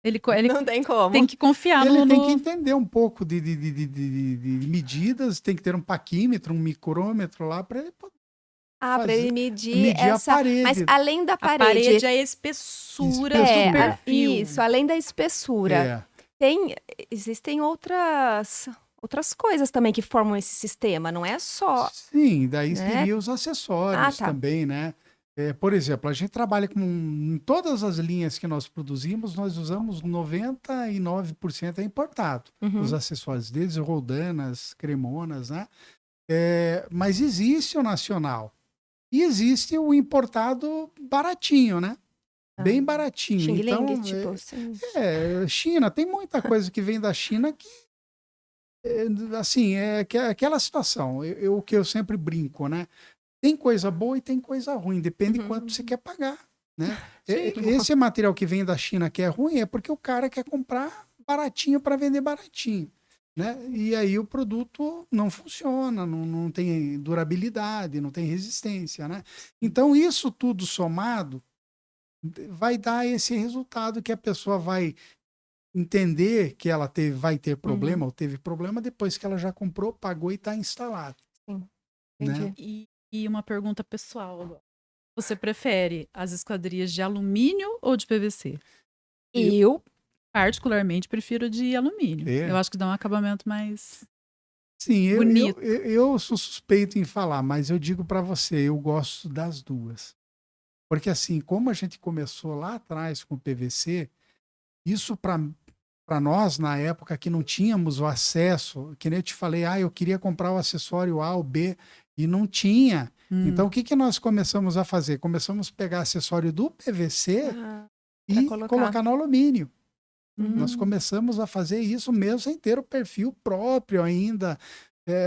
Ele não tem como. Tem que confiar Ele tem que entender um pouco de medidas, tem que ter um paquímetro, um micrômetro lá para ele poder para ele medir essa... a parede. Mas além da parede... A parede é a espessura do perfil. Isso, além da espessura. Existem outras coisas também que formam esse sistema, não é só... Sim, daí seria os acessórios também, né? Por exemplo, a gente trabalha em todas as linhas que nós produzimos, nós usamos 99% importado. Os acessórios deles, roldanas, cremonas, né? Mas existe o nacional. E existe o importado baratinho, né? Bem baratinho. Xing-ling, então, tipo assim. China, tem muita coisa que vem da China que, assim, aquela situação. O que eu sempre brinco, né? Tem coisa boa e tem coisa ruim, depende de quanto você quer pagar, né? Esse material que vem da China que é ruim é porque o cara quer comprar baratinho para vender baratinho. Né? E aí o produto não funciona, não tem durabilidade, não tem resistência, né? Então isso tudo somado vai dar esse resultado que a pessoa vai entender que ela vai ter problema ou teve problema depois que ela já comprou, pagou e está instalado. Sim, entendi. Né? E uma pergunta pessoal agora. Você prefere as esquadrias de alumínio ou de PVC? Eu Particularmente, prefiro de alumínio. Eu acho que dá um acabamento mais Sim, bonito. Eu sou suspeito em falar, mas eu digo para você, eu gosto das duas. Porque assim, como a gente começou lá atrás com o PVC, isso para nós, na época que não tínhamos o acesso, que nem eu te falei, eu queria comprar o acessório A ou B e não tinha. Então, o que nós começamos a fazer? Começamos a pegar acessório do PVC e colocar no alumínio. Nós começamos a fazer isso mesmo sem ter o perfil próprio ainda.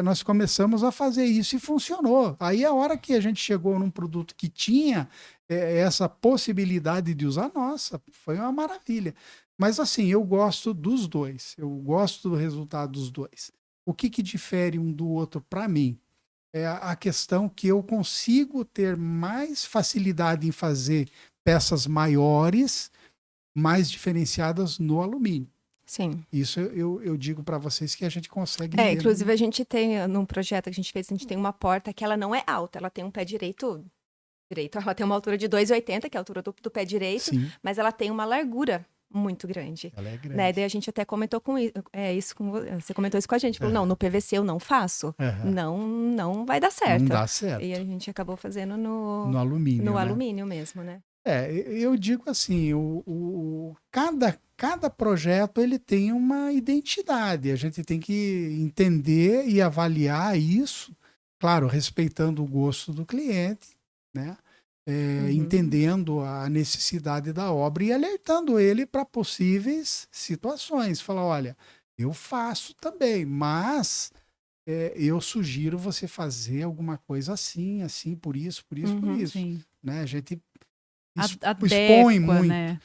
Nós começamos a fazer isso e funcionou. Aí a hora que a gente chegou num produto que tinha essa possibilidade de usar, nossa, foi uma maravilha. Mas assim, eu gosto dos dois. Eu gosto do resultado dos dois. O que difere um do outro para mim? É a questão que eu consigo ter mais facilidade em fazer peças maiores, mais diferenciadas no alumínio. Sim. Isso eu digo para vocês que a gente consegue. Inclusive a gente tem, num projeto que a gente fez, a gente tem uma porta que ela não é alta, ela tem um pé direito, ela tem uma altura de 2,80, que é a altura do pé direito, Sim. Mas ela tem uma largura muito grande. Ela é grande. Né? Daí a gente até comentou com isso, você comentou isso com a gente, falou, não, no PVC eu não faço, não vai dar certo. Não dá certo. E a gente acabou fazendo no alumínio, no alumínio mesmo, né? Eu digo assim, cada projeto ele tem uma identidade, a gente tem que entender e avaliar isso, claro, respeitando o gosto do cliente, né? Entendendo a necessidade da obra e alertando ele para possíveis situações. Falar, olha, eu faço também, mas eu sugiro você fazer alguma coisa assim, assim, por isso, por isso. Sim. Né? A gente expõe muito, né?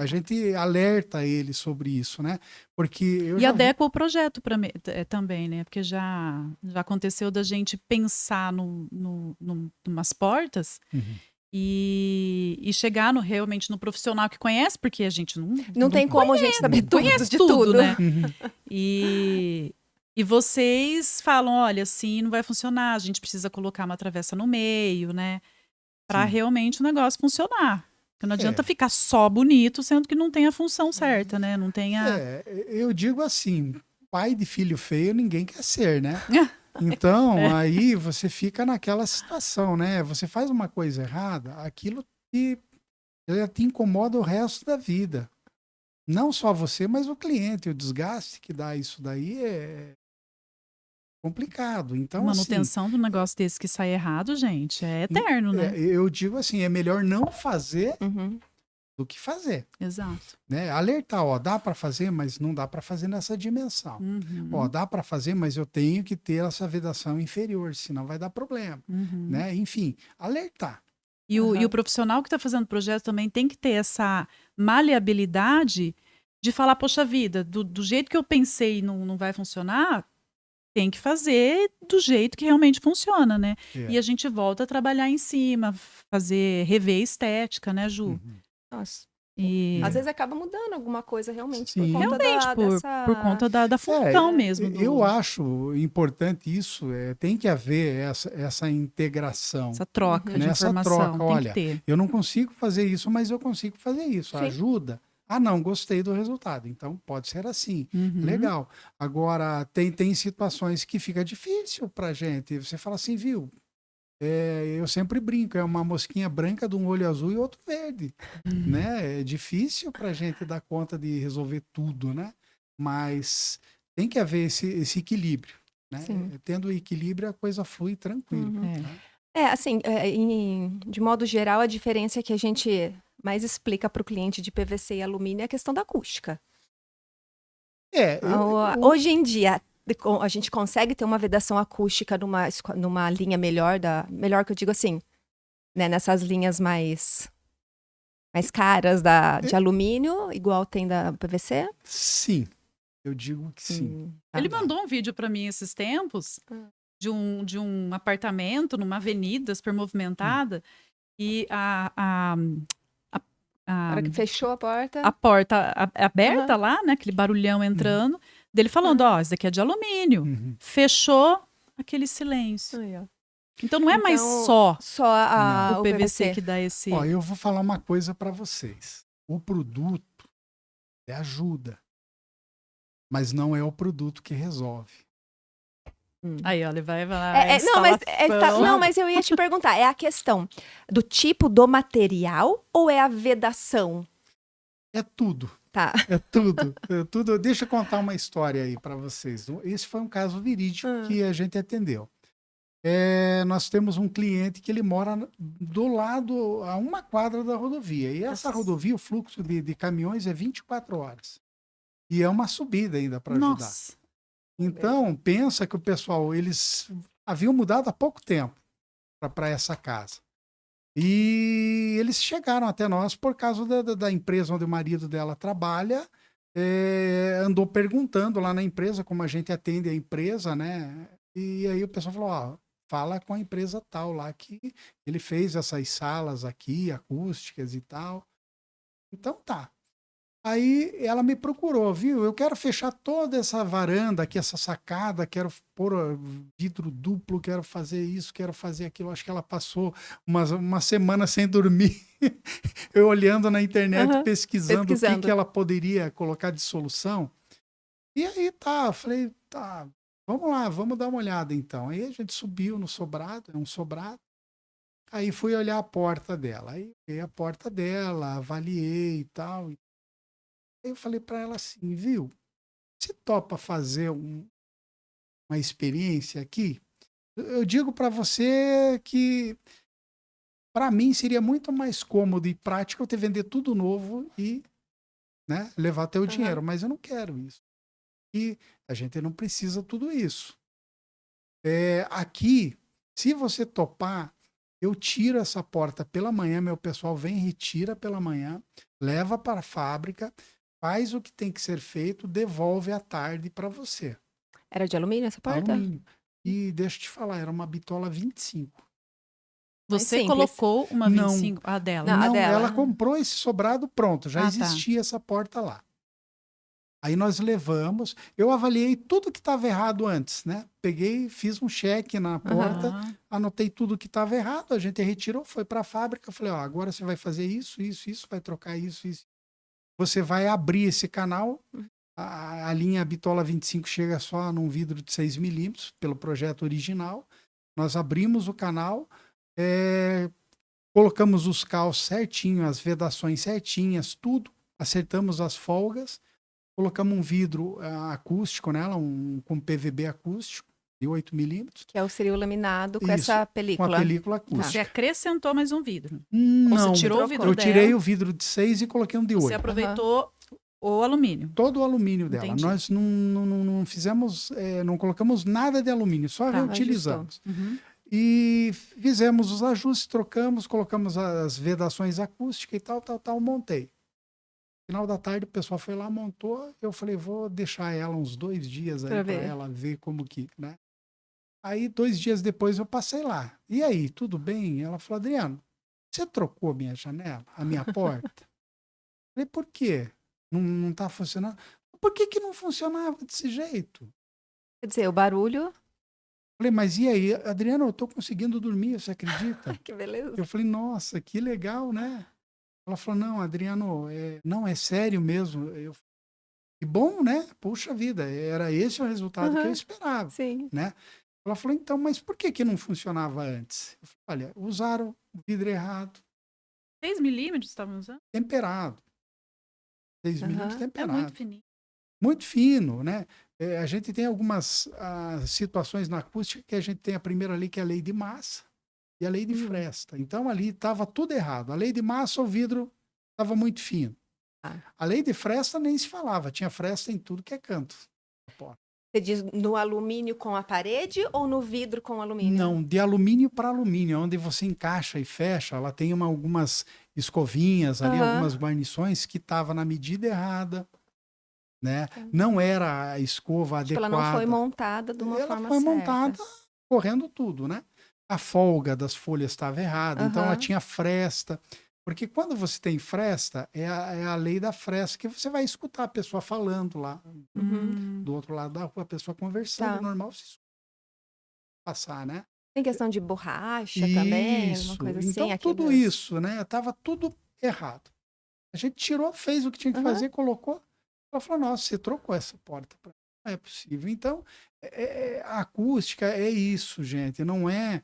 A gente alerta ele sobre isso, né? Porque adequa o projeto também, né? Porque já aconteceu da gente pensar numas portas e chegar realmente no profissional que conhece, porque a gente não tem como a gente saber tudo, né? E vocês falam, olha, assim não vai funcionar, a gente precisa colocar uma travessa no meio, né? Para realmente o negócio funcionar. Porque não adianta ficar só bonito, sendo que não tem a função certa, né? Não tem a... eu digo assim, pai de filho feio ninguém quer ser, né? Então, aí você fica naquela situação, né? Você faz uma coisa errada, aquilo te incomoda o resto da vida. Não só você, mas o cliente. O desgaste que dá isso daí é complicado. Então, manutenção do negócio desse que sai errado, gente, é eterno, né? Eu digo assim, é melhor não fazer do que fazer. Exato. Né? Alertar, dá para fazer, mas não dá para fazer nessa dimensão. Dá para fazer, mas eu tenho que ter essa vedação inferior, senão vai dar problema. Né? Enfim, alertar. E o profissional que está fazendo o projeto também tem que ter essa maleabilidade de falar, poxa vida, do jeito que eu pensei não vai funcionar, tem que fazer do jeito que realmente funciona, né? E a gente volta a trabalhar em cima, rever estética, né, Ju? Nossa. Às vezes acaba mudando alguma coisa realmente por conta por conta da função mesmo. Eu acho importante isso, tem que haver essa integração. Essa troca de essa informação. Troca. Tem Olha, que ter. eu não consigo fazer isso, mas eu consigo fazer isso. Sim. Ajuda. Não, gostei do resultado. Então, pode ser assim. Legal. Agora, tem situações que fica difícil pra gente. Você fala assim, viu? Eu sempre brinco, é uma mosquinha branca de um olho azul e outro verde, né? É difícil pra gente dar conta de resolver tudo, né? Mas tem que haver esse equilíbrio, né? Tendo equilíbrio, a coisa flui tranquilo. Assim, de modo geral, a diferença que a gente mais explica para o cliente de PVC e alumínio é a questão da acústica. Hoje em dia, a gente consegue ter uma vedação acústica numa linha melhor que eu digo assim, né, nessas linhas mais caras de alumínio, igual tem da PVC? Sim, eu digo que sim. Ele mandou um vídeo para mim esses tempos de um apartamento numa avenida super movimentada e a hora que fechou a porta. A porta aberta lá, né? Aquele barulhão entrando. Dele falando, isso daqui é de alumínio. Fechou, aquele silêncio. Então não é mais só o PVC que dá esse... Eu vou falar uma coisa para vocês. O produto, ajuda. Mas não é o produto que resolve. Aí, olha, vai lá. Não, mas eu ia te perguntar, é a questão do tipo do material ou é a vedação? É tudo. Tá. É tudo. É tudo. Deixa eu contar uma história aí para vocês. Esse foi um caso verídico que a gente atendeu. Nós temos um cliente que ele mora do lado, a 1 quadra da rodovia. E essa rodovia, o fluxo de caminhões é 24 horas. E é uma subida ainda para ajudar. Nossa. Então, pensa que o pessoal, eles haviam mudado há pouco tempo para essa casa. E eles chegaram até nós por causa da empresa onde o marido dela trabalha. Andou perguntando lá na empresa como a gente atende a empresa, né? E aí o pessoal falou, ó, fala com a empresa tal lá que ele fez essas salas aqui, acústicas e tal. Então tá. Aí ela me procurou, viu? Eu quero fechar toda essa varanda aqui, essa sacada, quero pôr vidro duplo, quero fazer isso, quero fazer aquilo. Acho que ela passou uma semana sem dormir, eu olhando na internet, pesquisando o que ela poderia colocar de solução. E aí tá, eu falei, tá, vamos lá, vamos dar uma olhada então. Aí a gente subiu no sobrado, é um sobrado. Aí fui olhar a porta dela. Aí peguei a porta dela, avaliei e tal. Aí eu falei para ela assim, viu? Você topa fazer uma experiência aqui? Eu digo para você que para mim seria muito mais cômodo e prático eu ter vender tudo novo e, né, levar teu dinheiro, mas eu não quero isso. E a gente não precisa tudo isso. Aqui, se você topar, eu tiro essa porta pela manhã, meu pessoal vem, retira pela manhã, leva para a fábrica, faz o que tem que ser feito, devolve à tarde para você. Era de alumínio essa porta? Alumínio. E deixa eu te falar, era uma bitola 25. Você colocou uma 25? Não, a dela? Não, ela comprou esse sobrado pronto, já existia essa porta lá. Aí nós levamos, eu avaliei tudo que estava errado antes, né? Peguei, fiz um cheque na porta, anotei tudo que estava errado, a gente retirou, foi para a fábrica, falei, ó, agora você vai fazer isso, vai trocar isso. Você vai abrir esse canal, a linha Bitola 25 chega só num vidro de 6 milímetros, pelo projeto original. Nós abrimos o canal, colocamos os caos certinho, as vedações certinhas, tudo, acertamos as folgas, colocamos um vidro acústico nela, com PVB acústico, de 8 milímetros. Que seria o laminado com essa película. Com a película acústica. Você acrescentou mais um vidro? Não, você tirou o vidro eu tirei o vidro de 6 e coloquei um de 8. Você aproveitou o alumínio? Todo o alumínio dela. Entendi. Nós não fizemos, não colocamos nada de alumínio, só reutilizamos. E fizemos os ajustes, trocamos, colocamos as vedações acústicas e tal, montei. Final da tarde o pessoal foi lá, montou, eu falei, vou deixar ela uns 2 dias aí para ela ver como que, né? Aí 2 dias depois eu passei lá. E aí, tudo bem? Ela falou, Adriano, você trocou a minha janela, a minha porta? Falei, por quê? Não tá funcionando? Por que não funcionava desse jeito? Quer dizer, o barulho... Falei, mas e aí, Adriano, eu tô conseguindo dormir, você acredita? Que beleza. Eu falei, nossa, que legal, né? Ela falou, não, Adriano, não, é sério mesmo. Que bom, né? Puxa vida, era esse o resultado que eu esperava. Sim. Né? Ela falou, então, mas por que não funcionava antes? Eu falei, olha, usaram o vidro errado. 6 milímetros estavam usando? Temperado. 6 milímetros temperado. É muito fininho. Muito fino, né? A gente tem algumas situações na acústica que a gente tem a primeira lei, que é a lei de massa, e a lei de fresta. Então, ali estava tudo errado. A lei de massa, o vidro estava muito fino. A lei de fresta nem se falava. Tinha fresta em tudo que é canto. Você diz no alumínio com a parede ou no vidro com alumínio? Não, de alumínio para alumínio, onde você encaixa e fecha, ela tem algumas escovinhas ali, algumas guarnições que estavam na medida errada, né? Não era a escova adequada. Ela não foi montada de uma forma certa. Ela foi montada correndo tudo, né? A folga das folhas estava errada, então ela tinha fresta. Porque quando você tem fresta, é a lei da fresta, que você vai escutar a pessoa falando lá, do outro lado da rua, a pessoa conversando, normal, se passar, né? Tem questão de borracha também, uma coisa assim. Então, tudo isso, né? Tava tudo errado. A gente tirou, fez o que tinha que fazer, colocou. Ela falou, nossa, você trocou essa porta para mim. Não é possível. Então, a acústica é isso, gente. Não é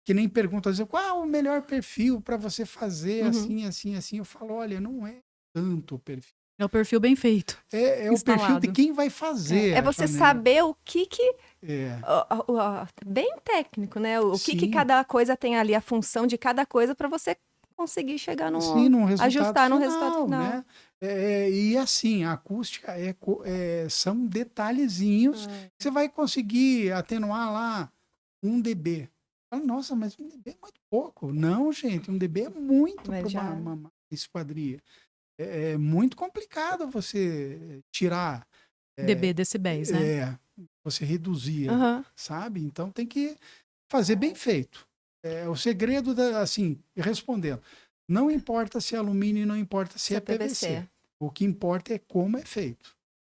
que nem pergunta, às vezes, qual o melhor perfil para você fazer assim, assim, assim. Eu falo, olha, não é tanto o perfil. É o perfil bem feito. É o perfil de quem vai fazer. É você saber o que É. bem técnico, né? O que Sim. cada coisa tem ali, a função de cada coisa para você conseguir chegar no Sim, num resultado ajustar final, no resultado final. né? E assim, a acústica são detalhezinhos que você vai conseguir atenuar lá 1 dB. Fala, nossa, mas 1 dB é muito pouco. Não, gente, 1 dB é muito para uma esquadria. É muito complicado você tirar... dB, decibéis, né? Você reduzir, sabe? Então tem que fazer bem feito. O segredo, assim, respondendo, não importa se é alumínio, não importa se é PVC. O que importa é como é feito.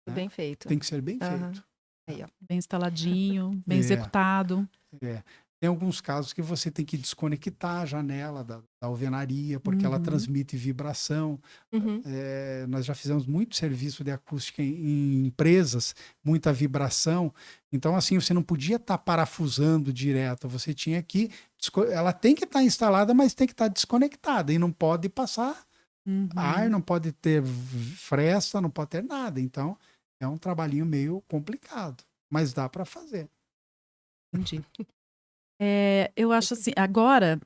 Né? Bem feito. Tem que ser bem feito. Aí, ó. Bem instaladinho, bem executado. Tem alguns casos que você tem que desconectar a janela da alvenaria, porque ela transmite vibração. Nós já fizemos muito serviço de acústica em empresas, muita vibração. Então, assim, você não podia estar parafusando direto. Você tinha que... Ela tem que estar instalada, mas tem que estar desconectada. E não pode passar ar, não pode ter fresta, não pode ter nada. Então, é um trabalhinho meio complicado. Mas dá para fazer. Entendi. Eu acho assim, agora,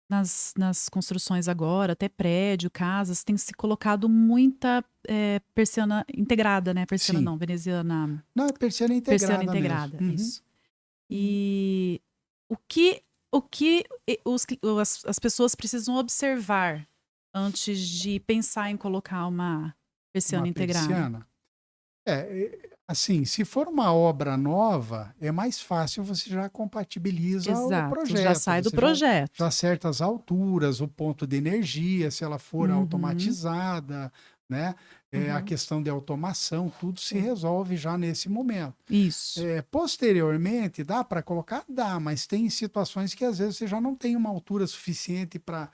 nas construções agora, até prédio, casas, tem se colocado muita persiana integrada, né? Persiana Sim. não, veneziana... Não, é persiana integrada. Persiana integrada, mesmo. isso. E o que as pessoas precisam observar antes de pensar em colocar uma persiana integrada? Persiana? Assim, se for uma obra nova, é mais fácil, você já compatibiliza o projeto. Já sai do projeto. Já acerta as alturas, o ponto de energia, se ela for automatizada, né? A questão de automação, tudo se resolve já nesse momento. Isso. Posteriormente, dá para colocar? Dá, mas tem situações que às vezes você já não tem uma altura suficiente para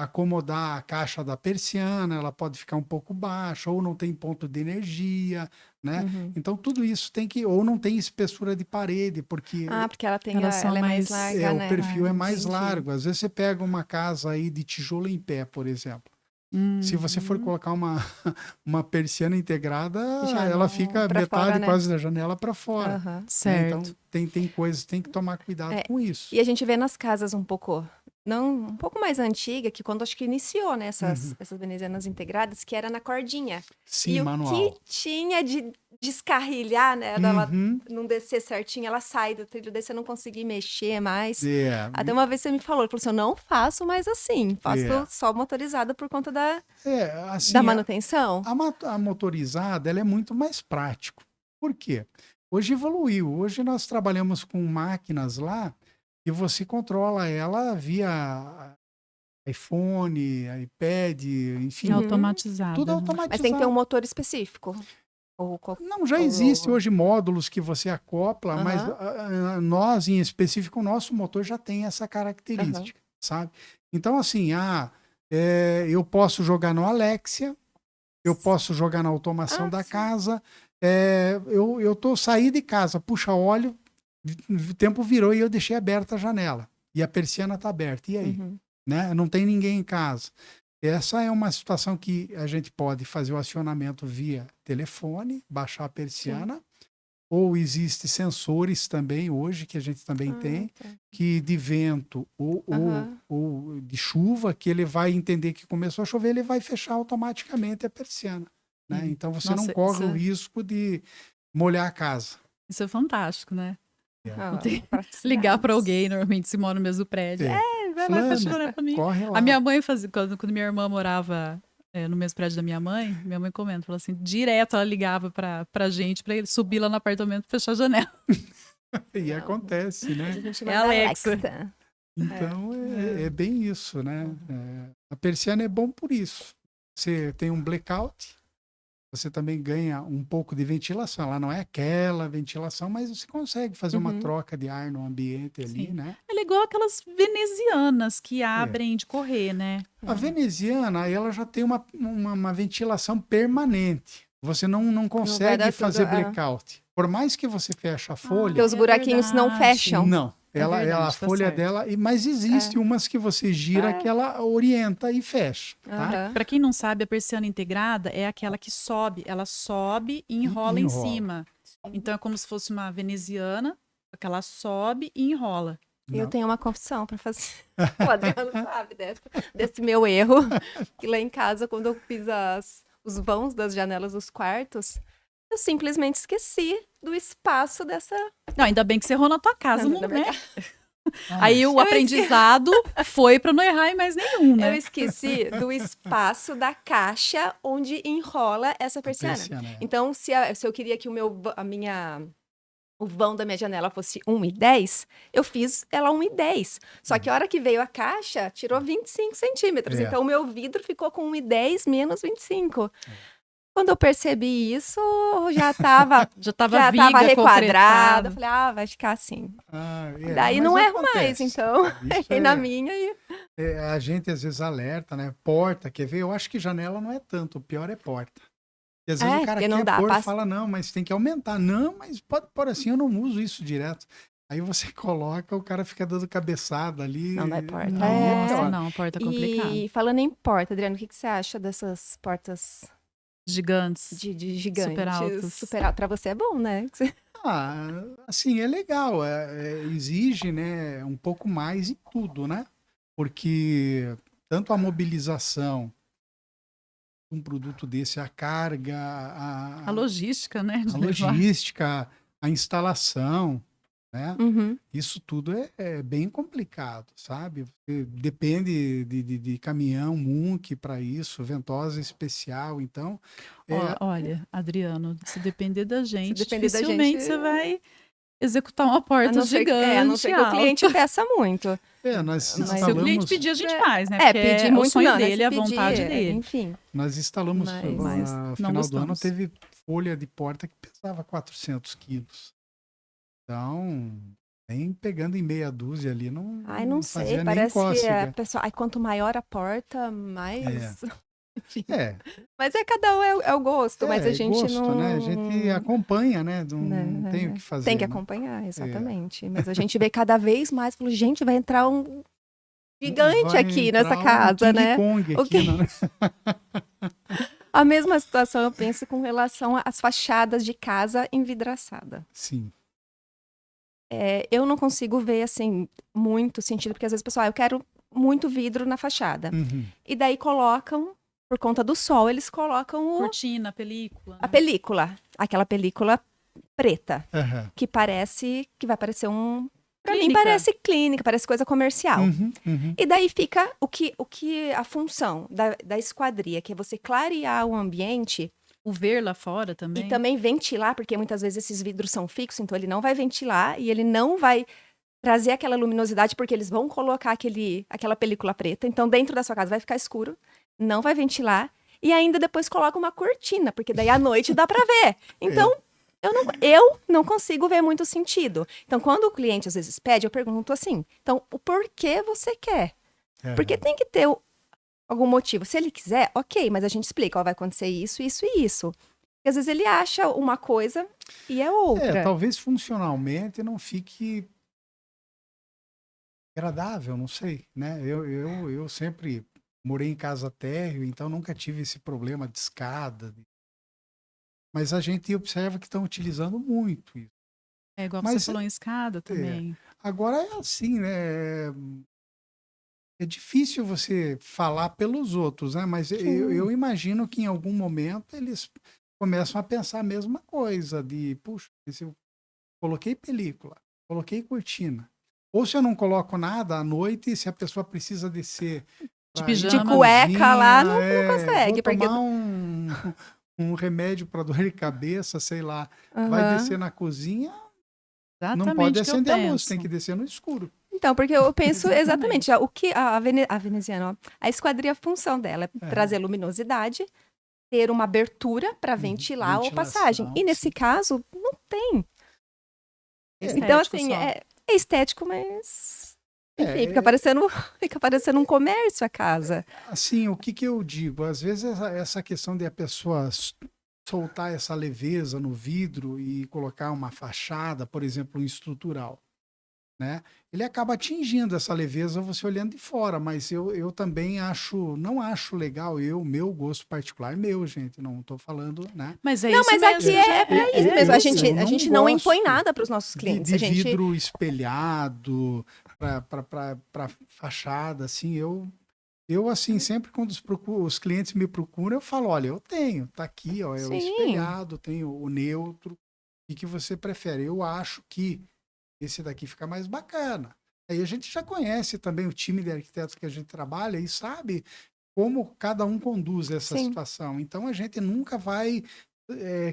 acomodar a caixa da persiana, ela pode ficar um pouco baixa, ou não tem ponto de energia, né? Então, tudo isso tem que... Ou não tem espessura de parede, porque... porque ela é mais larga, né? O perfil é mais largo. Às vezes você pega uma casa aí de tijolo em pé, por exemplo. Se você for colocar uma persiana integrada, ela fica metade fora, né? Quase da janela para fora. Certo. Então, tem coisas, tem que tomar cuidado com isso. E a gente vê nas casas um pouco mais antiga, que quando acho que iniciou, né, essas venezianas integradas, que era na cordinha. Sim, e manual. O que tinha de descarrilhar, né, dela não descer certinho, ela sai do trilho, daí você não conseguir mexer mais. Até uma vez você me falou assim, eu não faço mais assim, faço só motorizada por conta da manutenção. A motorizada, ela é muito mais prático. Por quê? Hoje evoluiu, hoje nós trabalhamos com máquinas lá, e você controla ela via iPhone, iPad, enfim. Automatizado. Tudo automatizado. Mas tem que ter um motor específico. Não, já existe hoje módulos que você acopla, mas nós, em específico, o nosso motor já tem essa característica, sabe? Então, assim, eu posso jogar no Alexia, eu posso jogar na automação da casa, saí de casa, puxa óleo, o tempo virou e eu deixei aberta a janela. E a persiana está aberta. E aí? Né? Não tem ninguém em casa. Essa é uma situação que a gente pode fazer o acionamento via telefone, baixar a persiana. Ou existem sensores também hoje, que a gente também tem, que de vento ou de chuva, que ele vai entender que começou a chover, ele vai fechar automaticamente a persiana. Né? Então você não corre o risco de molhar a casa. Isso é fantástico, né? Ligar para alguém, normalmente se mora no mesmo prédio. Vai fechar para mim. Corre lá. A minha mãe fazia, quando minha irmã morava no mesmo prédio da minha mãe comenta, falou assim, direto ela ligava pra gente, pra ele subir lá no apartamento e fechar a janela. E acontece, né? É a Alexa. Então, é bem isso, né? A persiana é bom por isso. Você tem um blackout, você também ganha um pouco de ventilação. Ela não é aquela ventilação, mas você consegue fazer uma troca de ar no ambiente ali, né? Ela é igual aquelas venezianas que abrem de correr, né? A veneziana, ela já tem uma ventilação permanente. você não consegue fazer blackout. Por mais que você feche a folha... Porque os buraquinhos não fecham. Não. A folha dela... Mas existe umas que você gira que ela orienta e fecha. Tá? Para quem não sabe, a persiana integrada é aquela que sobe. Ela sobe e enrola em cima. Então é como se fosse uma veneziana, que ela sobe e enrola. Eu tenho uma confissão para fazer. O Adriano sabe desse meu erro. Que lá em casa, quando eu fiz os vãos das janelas dos quartos, eu simplesmente esqueci do espaço dessa... Não, ainda bem que você errou na tua casa, não, né? Aí o aprendizado foi para não errar em mais nenhum, né? Eu esqueci do espaço da caixa onde enrola essa persiana. Então, se eu queria que o vão da minha janela fosse 1,10, eu fiz ela 1,10. Só que a hora que veio a caixa, tirou 25 centímetros. Então, o meu vidro ficou com 1,10 menos 25. Quando eu percebi isso, já estava requadrada. Falei, vai ficar assim. Daí não erro mais, então. Errei na minha e... a gente às vezes alerta, né? Porta, quer ver? Eu acho que janela não é tanto, o pior é porta. E às vezes o cara quer pôr e fala, não, mas tem que aumentar. Não, mas pode pôr assim, eu não uso isso direto. Aí você coloca, o cara fica dando cabeçada ali. Não é porta. Não, porta é complicado. E falando em porta, Adriano, o que você acha dessas portas... Gigantes. De gigantes. Super altos. Super alto. Pra você é bom, né? Assim, é legal. Exige, né, um pouco mais em tudo, né? Porque tanto a mobilização de um produto desse, a carga, a logística, né? A logística, a instalação, né? Uhum. Isso tudo é bem complicado, sabe? Depende de caminhão, Munch para isso, ventosa especial, então... Olha, Adriano, se depender da gente, dificilmente você vai executar uma porta gigante. A não ser que o cliente peça muito. Se o cliente pedir, a gente faz, né? Porque pedir muito, o sonho dele, a vontade dele. Enfim. Nós instalamos, no final do ano, teve folha de porta que pesava 400 quilos. Então, nem pegando em meia dúzia ali, não sei, nem parece cócega. que pessoal, quanto maior a porta, mais... Enfim. Mas cada um é o gosto, mas a gente gosto, não... né? A gente acompanha, né? Não tem o que fazer. Tem que acompanhar, exatamente. Mas a gente vê cada vez mais, falou, gente, vai entrar um gigante aqui nessa casa, né? Kong aqui, A mesma situação eu penso com relação às fachadas de casa envidraçada. Sim. Eu não consigo ver, assim, muito sentido, porque às vezes, pessoal, eu quero muito vidro na fachada. Uhum. E daí colocam, por conta do sol, eles colocam cortina, película. A película. Aquela película preta. Uhum. Que parece que vai parecer Pra mim parece clínica, parece coisa comercial. Uhum. E daí fica a função da esquadria, que é você clarear o ambiente. O ver lá fora também. E também ventilar, porque muitas vezes esses vidros são fixos, então ele não vai ventilar e ele não vai trazer aquela luminosidade, porque eles vão colocar aquela película preta. Então, dentro da sua casa vai ficar escuro, não vai ventilar. E ainda depois coloca uma cortina, porque daí à noite dá pra ver. Então, eu não consigo ver muito sentido. Então, quando o cliente às vezes pede, eu pergunto assim, então, o porquê você quer? Porque tem que ter algum motivo. Se ele quiser, ok, mas a gente explica, vai acontecer isso, isso e isso. Porque às vezes ele acha uma coisa e é outra. Talvez funcionalmente não fique agradável, não sei, né? Eu sempre morei em casa térreo, então nunca tive esse problema de escada. Mas a gente observa que estão utilizando muito isso. Igual você falou em escada também. Agora é assim, né? É difícil você falar pelos outros, né? Mas eu imagino que em algum momento eles começam a pensar a mesma coisa, puxa, se eu coloquei película, coloquei cortina. Ou se eu não coloco nada à noite, se a pessoa precisa descer de pijama, de cueca lá, não consegue. Vou tomar um remédio para dor de cabeça, sei lá. Vai descer na cozinha, não pode acender a luz, tem que descer no escuro. Então, porque eu penso exatamente o que a veneziana, a esquadria, a função dela é trazer luminosidade, ter uma abertura para ventilar a passagem. E nesse caso, não tem. Então, assim, é estético, mas... Enfim, fica parecendo um comércio a casa. Assim, o que eu digo? Às vezes essa questão de a pessoa soltar essa leveza no vidro e colocar uma fachada, por exemplo, um estrutural, né? Ele acaba atingindo essa leveza você olhando de fora, mas eu também não acho legal, meu gosto particular, gente, não estou falando, né? Mas é Não, isso mas mesmo. aqui é pra isso mesmo. A gente não impõe gosto nada para os nossos clientes. de A gente... vidro espelhado para fachada, assim, eu assim, sempre quando os clientes me procuram, eu falo, olha, eu tenho, tá aqui, ó, é o Sim. espelhado, tem o neutro, o que você prefere? Eu acho que esse daqui fica mais bacana. Aí a gente já conhece também o time de arquitetos que a gente trabalha e sabe como cada um conduz essa Sim. situação. Então a gente nunca vai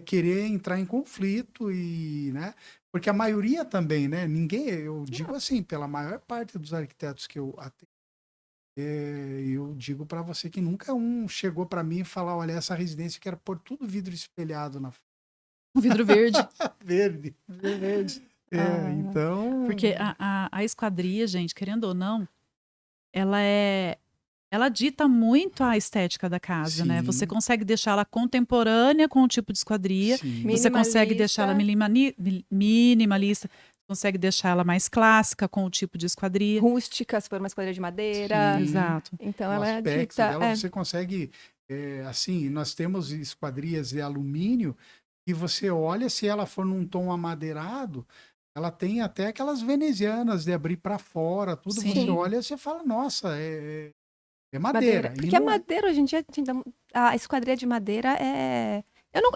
querer entrar em conflito e, né? Porque a maioria também, né? Ninguém, eu digo assim, pela maior parte dos arquitetos que eu atendo, eu digo para você que nunca um chegou para mim e falou, olha, essa residência eu quero pôr tudo vidro espelhado na Um vidro verde. verde. Verde. Então. Porque a esquadria, gente, querendo ou não, ela dita muito a estética da casa, né? Você consegue deixá-la contemporânea com o tipo de esquadria, você consegue deixá-la minimalista, consegue deixá-la mais clássica com o tipo de esquadria. Rústica, se for uma esquadria de madeira. Exato. Então o ela aspecto dita... dela, você consegue, assim, nós temos esquadrias de alumínio e você olha, se ela for num tom amadeirado, ela tem até aquelas venezianas de abrir para fora, tudo. Sim. Você olha e você fala, nossa, é madeira. Porque a madeira, hoje em dia, a esquadria de madeira é...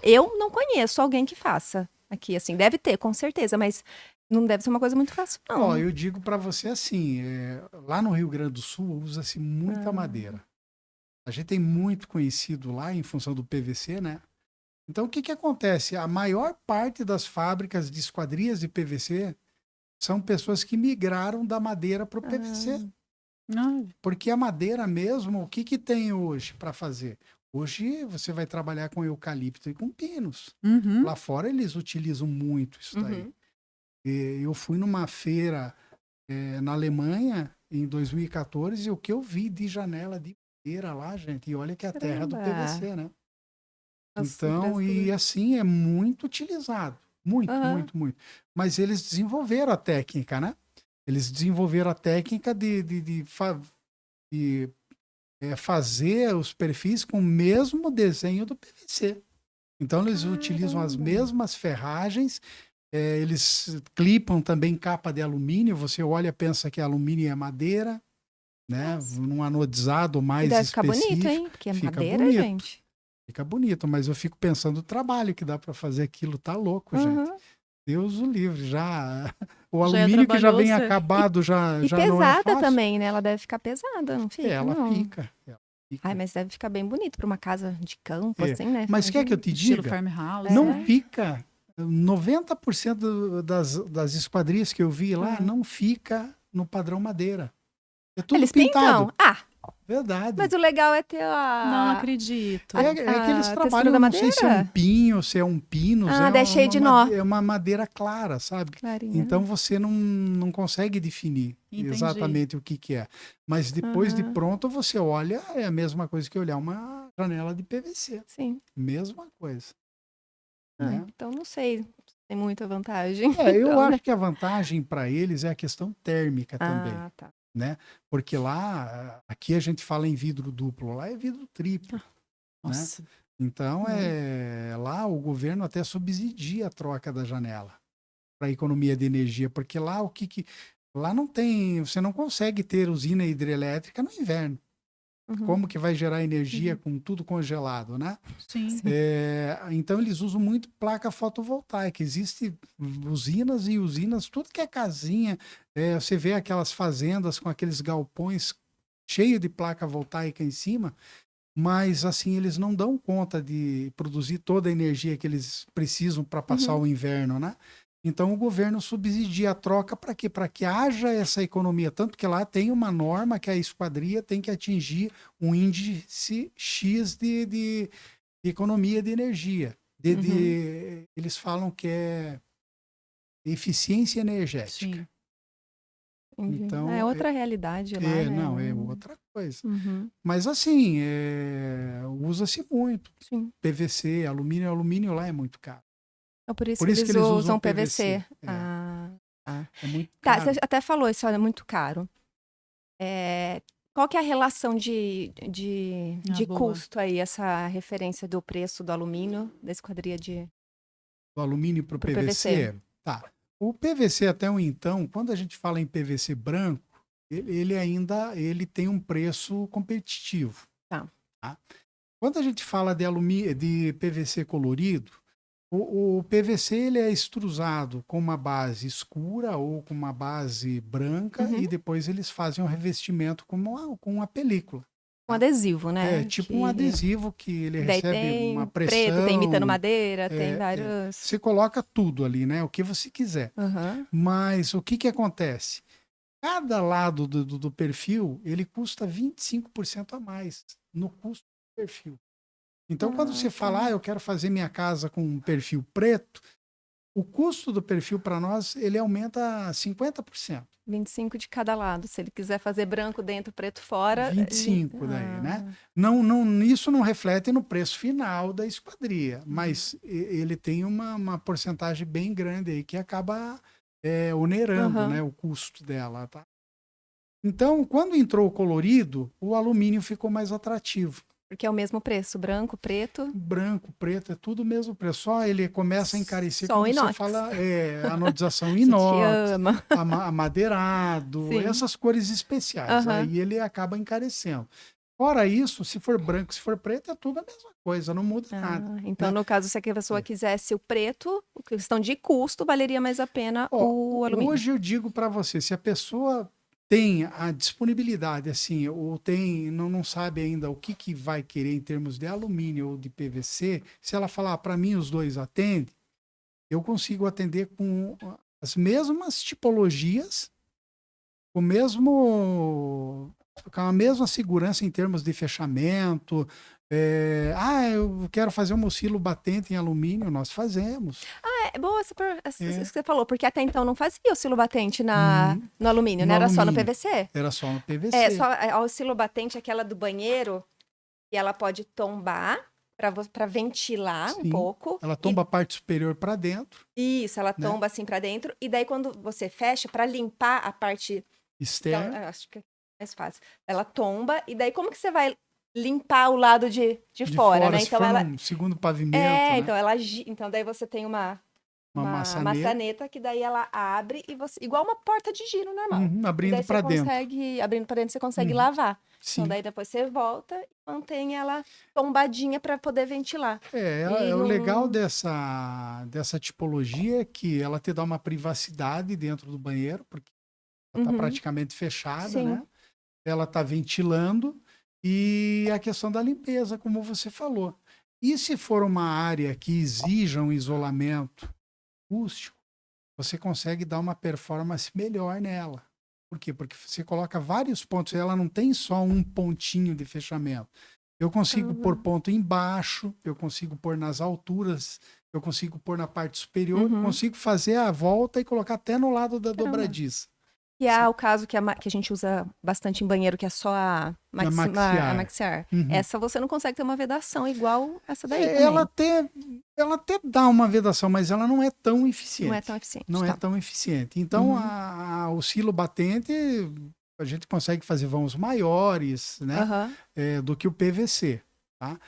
Eu não conheço alguém que faça aqui, assim. Deve ter, com certeza, mas não deve ser uma coisa muito fácil, não. Ó, eu digo para você assim, lá no Rio Grande do Sul usa-se muita madeira. A gente tem muito conhecido lá em função do PVC, né? Então, o que acontece? A maior parte das fábricas de esquadrias de PVC são pessoas que migraram da madeira para o PVC. Porque a madeira mesmo, o que tem hoje para fazer? Hoje você vai trabalhar com eucalipto e com pinos. Lá fora eles utilizam muito isso daí. Eu fui numa feira na Alemanha em 2014 e o que eu vi de janela de madeira lá, gente, e olha que é a terra do PVC, né? Então, e assim, é muito utilizado. Muito, muito, muito. Mas eles desenvolveram a técnica, né? Eles desenvolveram a técnica de fazer os perfis com o mesmo desenho do PVC. Então, eles utilizam as mesmas ferragens, eles clipam também capa de alumínio. Você olha e pensa que alumínio é madeira, né? Num anodizado mais específico. Fica bonito, hein? Porque é madeira, bonito. gente. Fica bonito, mas eu fico pensando o trabalho que dá para fazer aquilo, tá louco, gente. Deus o livre, o alumínio que já vem acabado já pesada não é fácil. Também, né? Ela deve ficar pesada, não fica? Ela não. fica. Ai, mas deve ficar bem bonito para uma casa de campo, assim, né? Mas quer que eu te diga? Farmhouse, não fica. 90% das esquadrias que eu vi lá não fica no padrão madeira. É tudo Eles pintado. pintam? Verdade. Mas o legal é ter Não acredito. É que eles trabalham, não sei se é um pinho, se é um pinus. É cheio de nó. É uma madeira clara, sabe? Clarinha. Então você não consegue definir exatamente o que é. Mas depois de pronto, você olha, é a mesma coisa que olhar uma janela de PVC. Sim. Mesma coisa. Né? Então não sei. Tem muita vantagem. Eu acho que a vantagem para eles é a questão térmica também. Tá. Né? Porque aqui a gente fala em vidro duplo, lá é vidro triplo. Nossa. Né? Então, lá o governo até subsidia a troca da janela para economia de energia, porque lá lá não tem, você não consegue ter usina hidrelétrica no inverno. Como que vai gerar energia com tudo congelado, né? Sim. Então eles usam muito placa fotovoltaica. Existem usinas e usinas, tudo que é casinha. Você vê aquelas fazendas com aqueles galpões cheios de placa voltaica em cima, mas assim eles não dão conta de produzir toda a energia que eles precisam para passar o inverno, né? Então o governo subsidia a troca para quê? Para que haja essa economia. Tanto que lá tem uma norma que a esquadria tem que atingir um índice X de economia de energia. Eles falam que é eficiência energética. Sim. Então, outra realidade lá, né? Não, é outra coisa. Mas assim, o usa-se muito. Sim. PVC, alumínio lá é muito caro. Então, por isso Por que isso que eles eles usam usam PVC. PVC. É muito Tá, caro. você até falou isso, olha, é muito caro. Qual que é a relação de boa. custo aí, essa referência do preço do alumínio, da esquadria Do alumínio para o pro PVC? Tá. O PVC até o então, quando a gente fala em PVC branco, ele tem um preço competitivo. Tá. Quando a gente fala de PVC colorido, o PVC ele é extrusado com uma base escura ou com uma base branca e depois eles fazem um revestimento com uma película. Um adesivo, né? Tipo um adesivo que ele daí recebe tem uma pressão. preto, tem imitando madeira, tem vários... Você coloca tudo ali, né? O que você quiser. Mas o que acontece? Cada lado do perfil, ele custa 25% a mais no custo do perfil. Então, quando você fala, eu quero fazer minha casa com um perfil preto, o custo do perfil para nós, ele aumenta 50%. 25 de cada lado. Se ele quiser fazer branco dentro, preto fora... 25 daí, né? Isso não reflete no preço final da esquadria, mas ele tem uma porcentagem bem grande aí que acaba onerando, né, o custo dela, tá? Então, quando entrou o colorido, o alumínio ficou mais atrativo. Porque é o mesmo preço, branco, preto. Branco, preto, é tudo o mesmo preço. Só ele começa a encarecer só quando inox. você fala anodização inox, amadeirado, essas cores especiais. Aí ele acaba encarecendo. Fora isso, se for branco, se for preto, é tudo a mesma coisa, não muda nada. Então, no caso, se a pessoa quisesse o preto, questão de custo, valeria mais a pena o alumínio. Hoje eu digo para você, se a pessoa tem a disponibilidade, assim, ou não sabe ainda o que vai querer em termos de alumínio ou de PVC, se ela falar, para mim os dois atendem, eu consigo atender com as mesmas tipologias, com a mesma segurança em termos de fechamento. Eu quero fazer um oscilo batente em alumínio, nós fazemos. É boa isso que você falou, porque até então não fazia oscilo batente no alumínio, né? Era só no PVC. Era só no PVC. A oscilo batente, aquela do banheiro, e ela pode tombar para ventilar um pouco. Ela tomba a parte superior para dentro. Isso, ela tomba assim para dentro. E daí, quando você fecha, para limpar a parte externa, então, acho que é mais fácil. Ela tomba, e daí como que você vai limpar o lado de fora, né? Então ela um segundo pavimento, né? Então daí você tem uma maçaneta que daí ela abre e você igual uma porta de giro normal. Abrindo para dentro. Abrindo para dentro você consegue lavar. Sim. Então daí depois você volta e mantém ela tombadinha para poder ventilar. O legal dessa tipologia é que ela te dá uma privacidade dentro do banheiro, porque ela está praticamente fechada, né? Ela está ventilando. E a questão da limpeza, como você falou. E se for uma área que exija um isolamento acústico, você consegue dar uma performance melhor nela. Por quê? Porque você coloca vários pontos, ela não tem só um pontinho de fechamento. Eu consigo pôr ponto embaixo, eu consigo pôr nas alturas, eu consigo pôr na parte superior, consigo fazer a volta e colocar até no lado da dobradiça. Que é o caso que a gente usa bastante em banheiro, que é só a maxiar. Essa você não consegue ter uma vedação igual essa daí também. Ela até dá uma vedação, mas ela não é tão eficiente. Não é tão eficiente. Não é tão eficiente. Então, o oscilo batente, a gente consegue fazer vãos maiores, né? Do que o PVC, tá?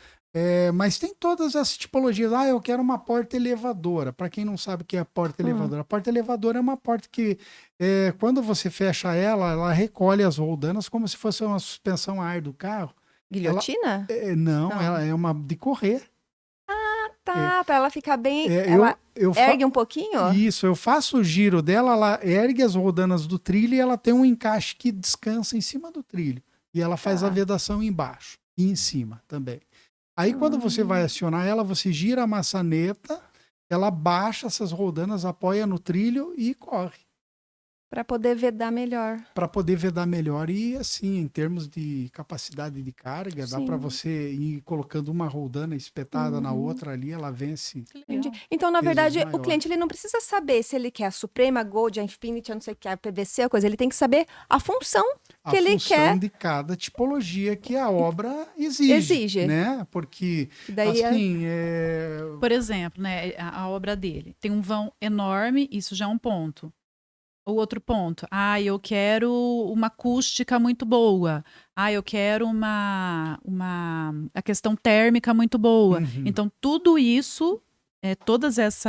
Mas tem todas essas tipologias. Eu quero uma porta elevadora. Para quem não sabe o que é a porta elevadora, a porta elevadora é uma porta que, quando você fecha ela recolhe as roldanas como se fosse uma suspensão a ar do carro. Guilhotina? Não, ela é uma de correr. Para ela ficar bem... ela ergue um pouquinho? Isso, eu faço o giro dela, ela ergue as roldanas do trilho e ela tem um encaixe que descansa em cima do trilho. E ela faz a vedação embaixo e em cima também. Aí, quando você vai acionar ela, você gira a maçaneta, ela baixa essas roldanas, apoia no trilho e corre. Para poder vedar melhor. Para poder vedar melhor. E assim, em termos de capacidade de carga, dá para você ir colocando uma roldana espetada na outra ali, ela vence. Entendi. Então, na verdade, maiores. o cliente ele não precisa saber se ele quer a Suprema, a Gold, a Infinity, a não sei o que, a PVC, a coisa. Ele tem que saber a função que ele quer. A função de cada tipologia que a obra exige. Né? Porque, daí assim... Por exemplo, né, a obra dele tem um vão enorme, isso já é um ponto. O outro ponto, eu quero uma acústica muito boa. Eu quero a questão térmica muito boa. Uhum. Então, tudo isso, todas esses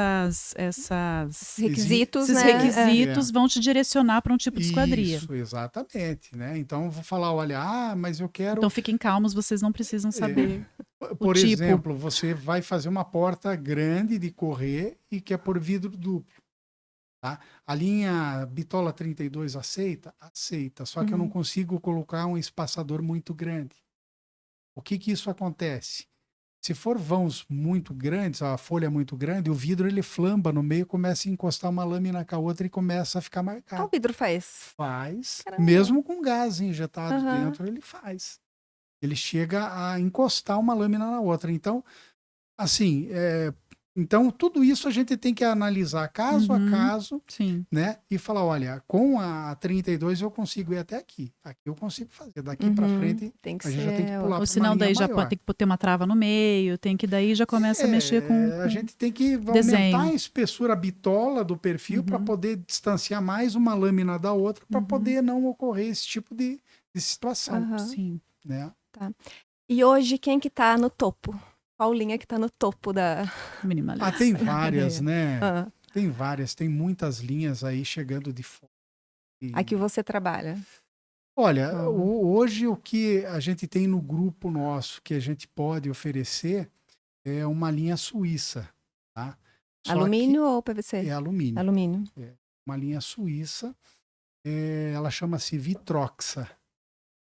requisitos, requisitos vão te direcionar para um tipo de esquadria. Isso, exatamente. Né? Então, eu vou falar, olha, mas eu quero... Então, fiquem calmos, vocês não precisam saber Por tipo. exemplo, você vai fazer uma porta grande de correr e quer pôr vidro duplo. Tá? A linha Bitola 32 aceita? Aceita, só que eu não consigo colocar um espaçador muito grande. O que isso acontece? Se for vãos muito grandes, a folha é muito grande, o vidro ele flamba no meio, começa a encostar uma lâmina com a outra e começa a ficar marcado. O vidro faz? Faz, Caramba. mesmo com gás injetado dentro, ele faz. Ele chega a encostar uma lâmina na outra. Então, assim, então, tudo isso a gente tem que analisar caso a caso, né? E falar, olha, com a 32 eu consigo ir até aqui. Aqui eu consigo fazer. Daqui para frente, a gente já tem que pular. Ou senão daí já pode ter que ter uma trava no meio, tem que daí já começa a mexer com a gente tem que desenho. Aumentar a espessura bitola do perfil para poder distanciar mais uma lâmina da outra, para poder não ocorrer esse tipo de situação. Sim. Né? Tá. E hoje, quem que tá no topo? Qual linha que está no topo da minimalista? Tem várias, né? Tem várias, tem muitas linhas aí chegando de fora. Aqui você trabalha? Olha, hoje o que a gente tem no grupo nosso que a gente pode oferecer é uma linha suíça, tá? Alumínio ou PVC? É alumínio. Alumínio. Uma linha suíça, ela chama-se Vitroxa.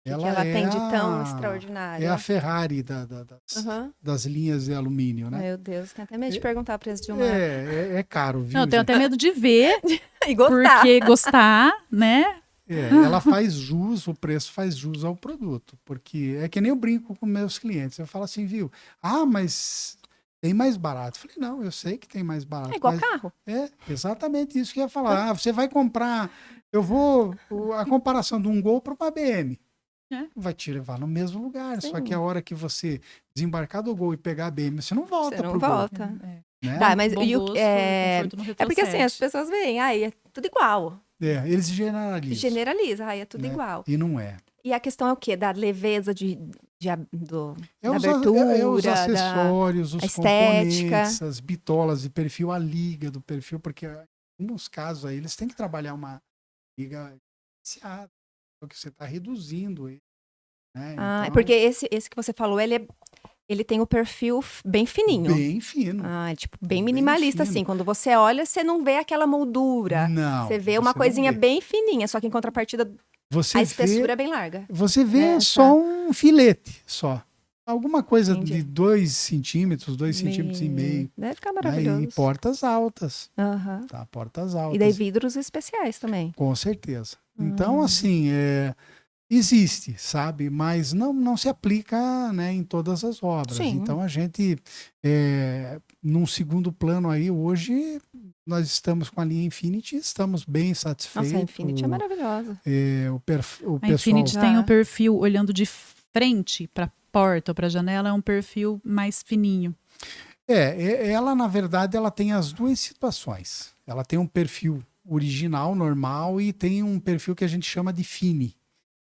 Ela tem de tão extraordinária. É a Ferrari das linhas de alumínio, né? Meu Deus, tem até medo de perguntar o preço de uma. É caro, viu? Não, tenho até medo de ver e gostar. Porque gostar, né? Ela faz jus, o preço faz jus ao produto. Porque é que nem eu brinco com meus clientes. Eu falo assim, viu? Mas tem mais barato. Eu falei, não, eu sei que tem mais barato. É igual carro. É exatamente isso que eu ia falar. Você vai comprar... A comparação de um Gol para uma BM. Vai te levar no mesmo lugar. Sim. Só que a hora que você desembarcar do Gol e pegar a BM, você não volta pro Gol. Né? Tá, mas é porque assim, as pessoas veem, é tudo igual. Eles generalizam. Generaliza, é tudo igual. E não é. E a questão é o quê? Da leveza da abertura, os acessórios, os componentes, as bitolas de perfil, a liga do perfil, porque em alguns casos aí eles têm que trabalhar uma liga iniciada. Que você está reduzindo ele. Né? Então, porque esse que você falou, ele tem o perfil bem fininho. Bem fino. Bem minimalista, assim. Quando você olha, você não vê aquela moldura. Não. Você vê uma coisinha bem fininha, só que em contrapartida, a espessura é bem larga. Você vê só um filete, só. Alguma coisa de 2 centímetros, 2,5 centímetros. Deve ficar maravilhoso. E portas altas. Tá, portas altas. E daí vidros especiais também. Com certeza. Então, assim, existe, sabe? Mas não se aplica, né, em todas as obras. Sim. Então, a gente, num segundo plano aí, hoje, nós estamos com a linha Infinity, estamos bem satisfeitos. Nossa, a Infinity é maravilhosa. A Infinity tem o perfil olhando de frente para porta ou para janela, é um perfil mais fininho. Ela, na verdade, ela tem as duas situações. Ela tem um perfil original, normal, e tem um perfil que a gente chama de fine.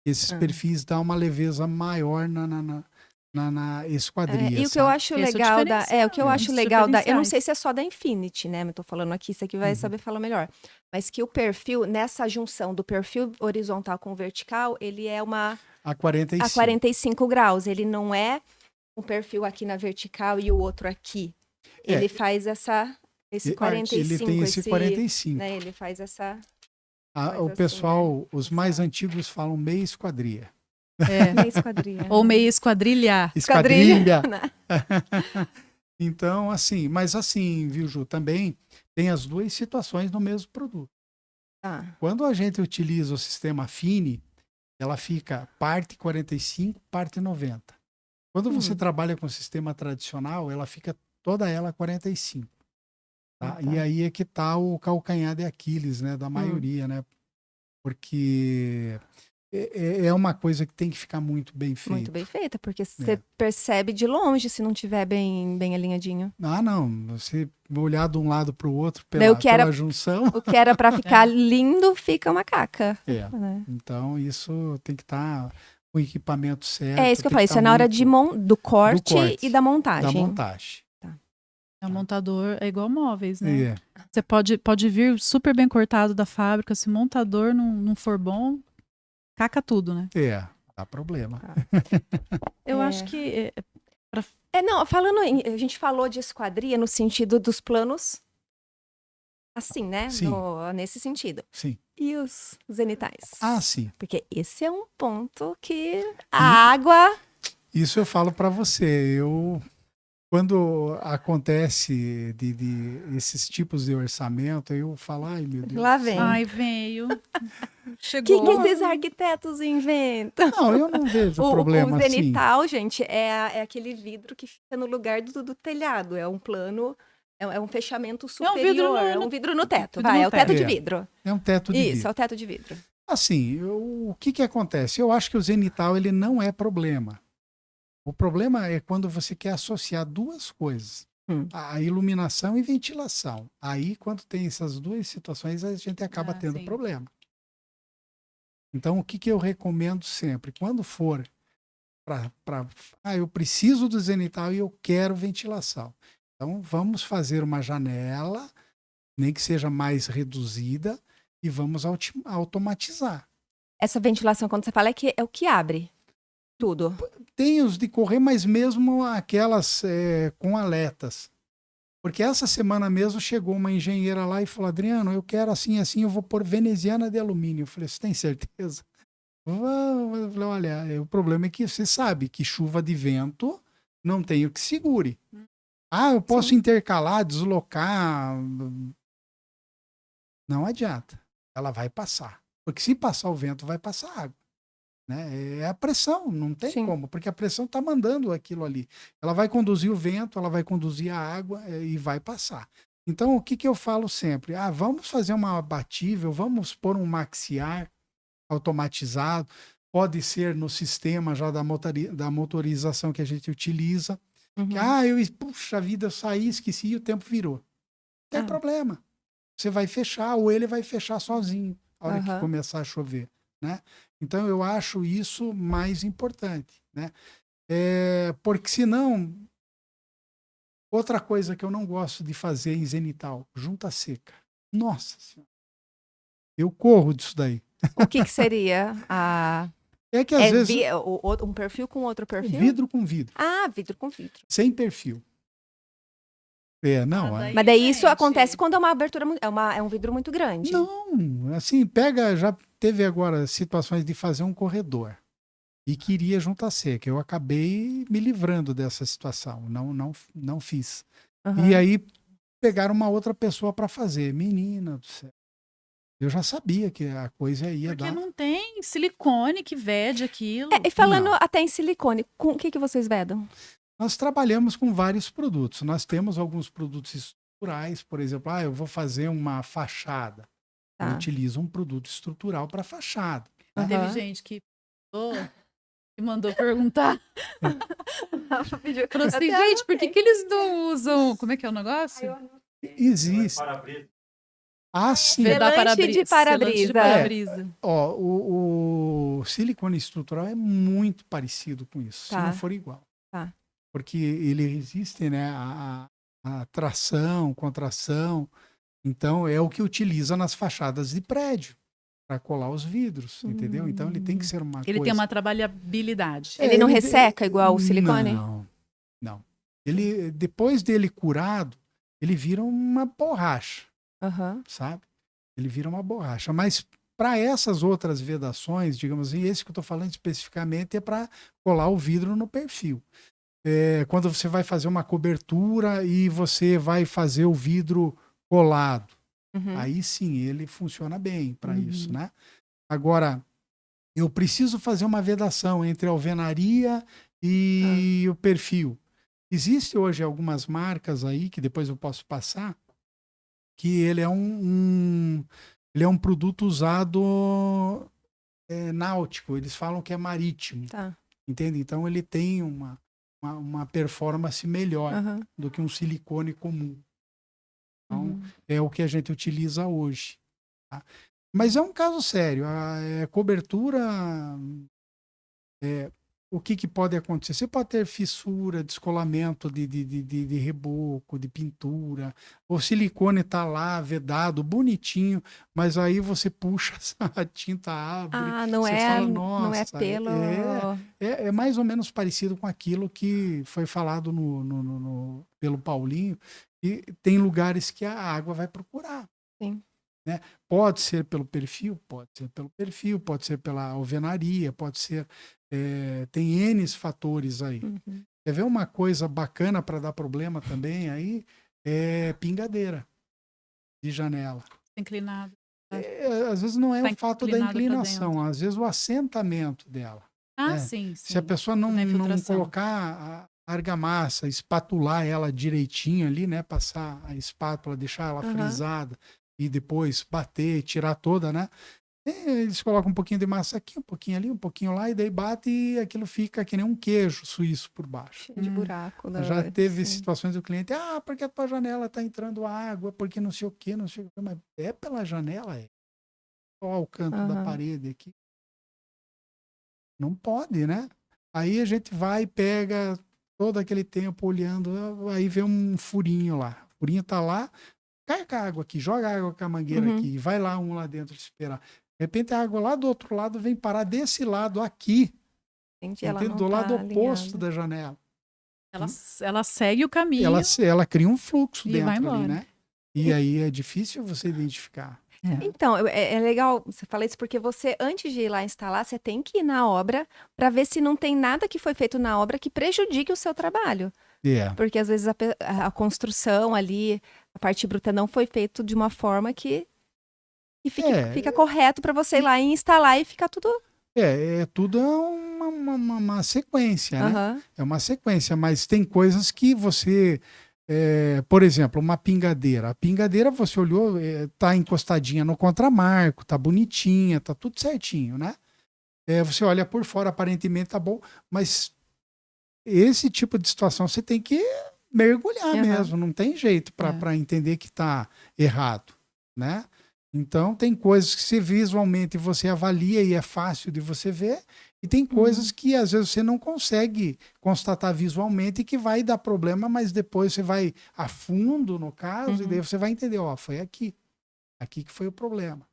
Esses perfis dão uma leveza maior na esquadria. E o que eu acho legal eu não sei se é só da Infinity, né? Eu tô falando aqui, você que vai saber falar melhor. Mas que o perfil, nessa junção do perfil horizontal com vertical, ele é a 45 graus. Ele não é um perfil aqui na vertical e o outro aqui. Ele faz esse 45. Ele tem esse 45. Né? Ele faz essa... o pessoal, né? Os mais antigos falam meia esquadria. Meia esquadrilha. Ou meia esquadrilha. Esquadrilha. Então, assim, mas assim, viu, Ju, também tem as duas situações no mesmo produto. Quando a gente utiliza o sistema Fini, ela fica parte 45, parte 90. Quando você trabalha com o sistema tradicional, ela fica toda ela 45. Tá? E aí é que está o calcanhar de Aquiles, né, da maioria, né? Porque é uma coisa que tem que ficar muito bem feita. Muito bem feita, porque você percebe de longe se não tiver bem alinhadinho. Ah, não. Você olhar de um lado para o outro pela junção. O que era para ficar lindo, fica uma caca. Né? Então, isso tem que estar com o equipamento certo. É isso que eu falei. Isso é na hora do corte e da montagem. Da montagem. O montador é igual móveis, né? Você pode vir super bem cortado da fábrica, se o montador não for bom, caca tudo, né? Dá problema. Eu acho que... falando a gente falou de esquadria no sentido dos planos, assim, né? Sim. Nesse sentido. Sim. E os zenitais? Ah, sim. Porque esse é um ponto que a água... Isso eu falo para você. Quando acontece esses tipos de orçamento, eu falo, ai meu Deus. Lá vem. Ai, veio. Chegou. O que esses arquitetos inventam? Não, eu não vejo problema assim. O zenital, gente, é aquele vidro que fica no lugar do telhado. É um plano, é um fechamento superior. É um vidro no teto. É o teto de vidro. É um teto de vidro. Isso, é o teto de vidro. Assim, o que acontece? Eu acho que o zenital ele não é problema. O problema é quando você quer associar duas coisas, a iluminação e ventilação. Aí, quando tem essas duas situações, a gente acaba tendo problema. Então, o que eu recomendo sempre? Quando for eu preciso do zenital e eu quero ventilação. Então, vamos fazer uma janela, nem que seja mais reduzida, e vamos automatizar. Essa ventilação, quando você fala, é o que abre tudo. Tem os de correr, mas mesmo aquelas com aletas. Porque essa semana mesmo chegou uma engenheira lá e falou, Adriano, eu quero assim, eu vou pôr veneziana de alumínio. Eu falei, você tem certeza? Vamos. Eu falei, olha, o problema é que você sabe que chuva de vento não tem o que segure. Eu posso intercalar, deslocar. Não adianta. Ela vai passar. Porque se passar o vento, vai passar água. Né? É a pressão, não tem como, porque a pressão está mandando aquilo ali. Ela vai conduzir o vento, ela vai conduzir a água e vai passar. Então, o que eu falo sempre? Vamos fazer uma abatível, vamos pôr um maxiar automatizado, pode ser no sistema já da motorização que a gente utiliza. Puxa vida, eu saí, esqueci e o tempo virou. Não tem problema. Você vai fechar ou ele vai fechar sozinho na hora que começar a chover. Né? Então, eu acho isso mais importante, né? Porque senão, outra coisa que eu não gosto de fazer em zenital, junta seca. Nossa Senhora, eu corro disso daí. O que seria É que às vezes... um perfil com outro perfil? Vidro com vidro. Vidro com vidro. Sem perfil. Mas daí isso acontece quando é uma abertura, é um vidro muito grande. Não, assim, já teve agora situações de fazer um corredor e queria junta seca. Eu acabei me livrando dessa situação, não fiz. E aí pegaram uma outra pessoa para fazer. Menina do céu. Eu já sabia que a coisa ia dar. Porque não tem silicone que vede aquilo. E falando até em silicone, com o que vocês vedam? Nós trabalhamos com vários produtos. Nós temos alguns produtos estruturais, por exemplo, eu vou fazer uma fachada. Eu utilizo um produto estrutural para fachada. Né? Teve gente que mandou perguntar. Falou assim, gente, por que eles não usam... Como é que é o negócio? Existe. Sim. Selante de para-brisa. O silicone estrutural é muito parecido com isso, se não for igual. Porque ele resiste, né, a tração, contração. Então, é o que utiliza nas fachadas de prédio para colar os vidros, entendeu? Então, ele tem que ser uma coisa... Ele tem uma trabalhabilidade. Ele não resseca igual o silicone? Não. Ele, depois dele curado, ele vira uma borracha, sabe? Ele vira uma borracha. Mas para essas outras vedações, digamos assim, esse que eu estou falando especificamente é para colar o vidro no perfil. Quando você vai fazer uma cobertura e você vai fazer o vidro colado, Aí sim, ele funciona bem para isso, né? Agora, eu preciso fazer uma vedação entre a alvenaria e o perfil. Existe hoje algumas marcas aí, que depois eu posso passar, que ele é ele é um produto usado náutico. Eles falam que é marítimo. Tá. Entende? Então ele tem uma performance melhor do que um silicone comum. Então, é o que a gente utiliza hoje. Tá? Mas é um caso sério. A cobertura, o que pode acontecer? Você pode ter fissura, descolamento de reboco, de pintura. O silicone está lá, vedado, bonitinho, mas aí você puxa, a tinta abre. Você fala, nossa, não é pelo... É mais ou menos parecido com aquilo que foi falado pelo Paulinho. E tem lugares que a água vai procurar. Sim. Né? Pode ser pelo perfil, pode ser pela alvenaria, pode ser... tem N fatores aí. Quer ver uma coisa bacana para dar problema também aí? É pingadeira de janela. Inclinado. Às vezes não é o fato da inclinação, às vezes o assentamento dela. Sim. Se a pessoa não colocar a argamassa, espatular ela direitinho ali, né? Passar a espátula, deixar ela frisada e depois bater, tirar toda, né? Eles colocam um pouquinho de massa aqui, um pouquinho ali, um pouquinho lá, e daí bate e aquilo fica que nem um queijo suíço por baixo. De buraco. Já teve situações do cliente, porque a tua janela tá entrando água, porque não sei o quê, não sei o quê. Mas é pela janela, Olha o canto da parede aqui. Não pode, né? Aí a gente vai e pega todo aquele tempo olhando, aí vê um furinho lá. O furinho tá lá, carga a água aqui, joga a água com a mangueira aqui, vai lá um lá dentro esperar. De repente a água lá do outro lado vem parar desse lado aqui. Entendi, do lado oposto da janela. Ela segue o caminho. Ela cria um fluxo e dentro vai embora. ali, né? E aí é difícil você identificar. Então, é legal você falar isso, porque você, antes de ir lá instalar, você tem que ir na obra para ver se não tem nada que foi feito na obra que prejudique o seu trabalho. Porque às vezes a construção ali, a parte bruta não foi feita de uma forma que fica correto para você ir lá e instalar e ficar tudo... Tudo uma sequência, né? É uma sequência, mas tem coisas que você... por exemplo, uma pingadeira. A pingadeira, você olhou, tá encostadinha no contramarco, tá bonitinha, tá tudo certinho, né? Você olha por fora, aparentemente tá bom, mas esse tipo de situação você tem que mergulhar mesmo, não tem jeito para entender que tá errado, né? Então, tem coisas que se visualmente você avalia e é fácil de você ver, e tem coisas que às vezes você não consegue constatar visualmente e que vai dar problema, mas depois você vai a fundo no caso e daí você vai entender, foi aqui que foi o problema.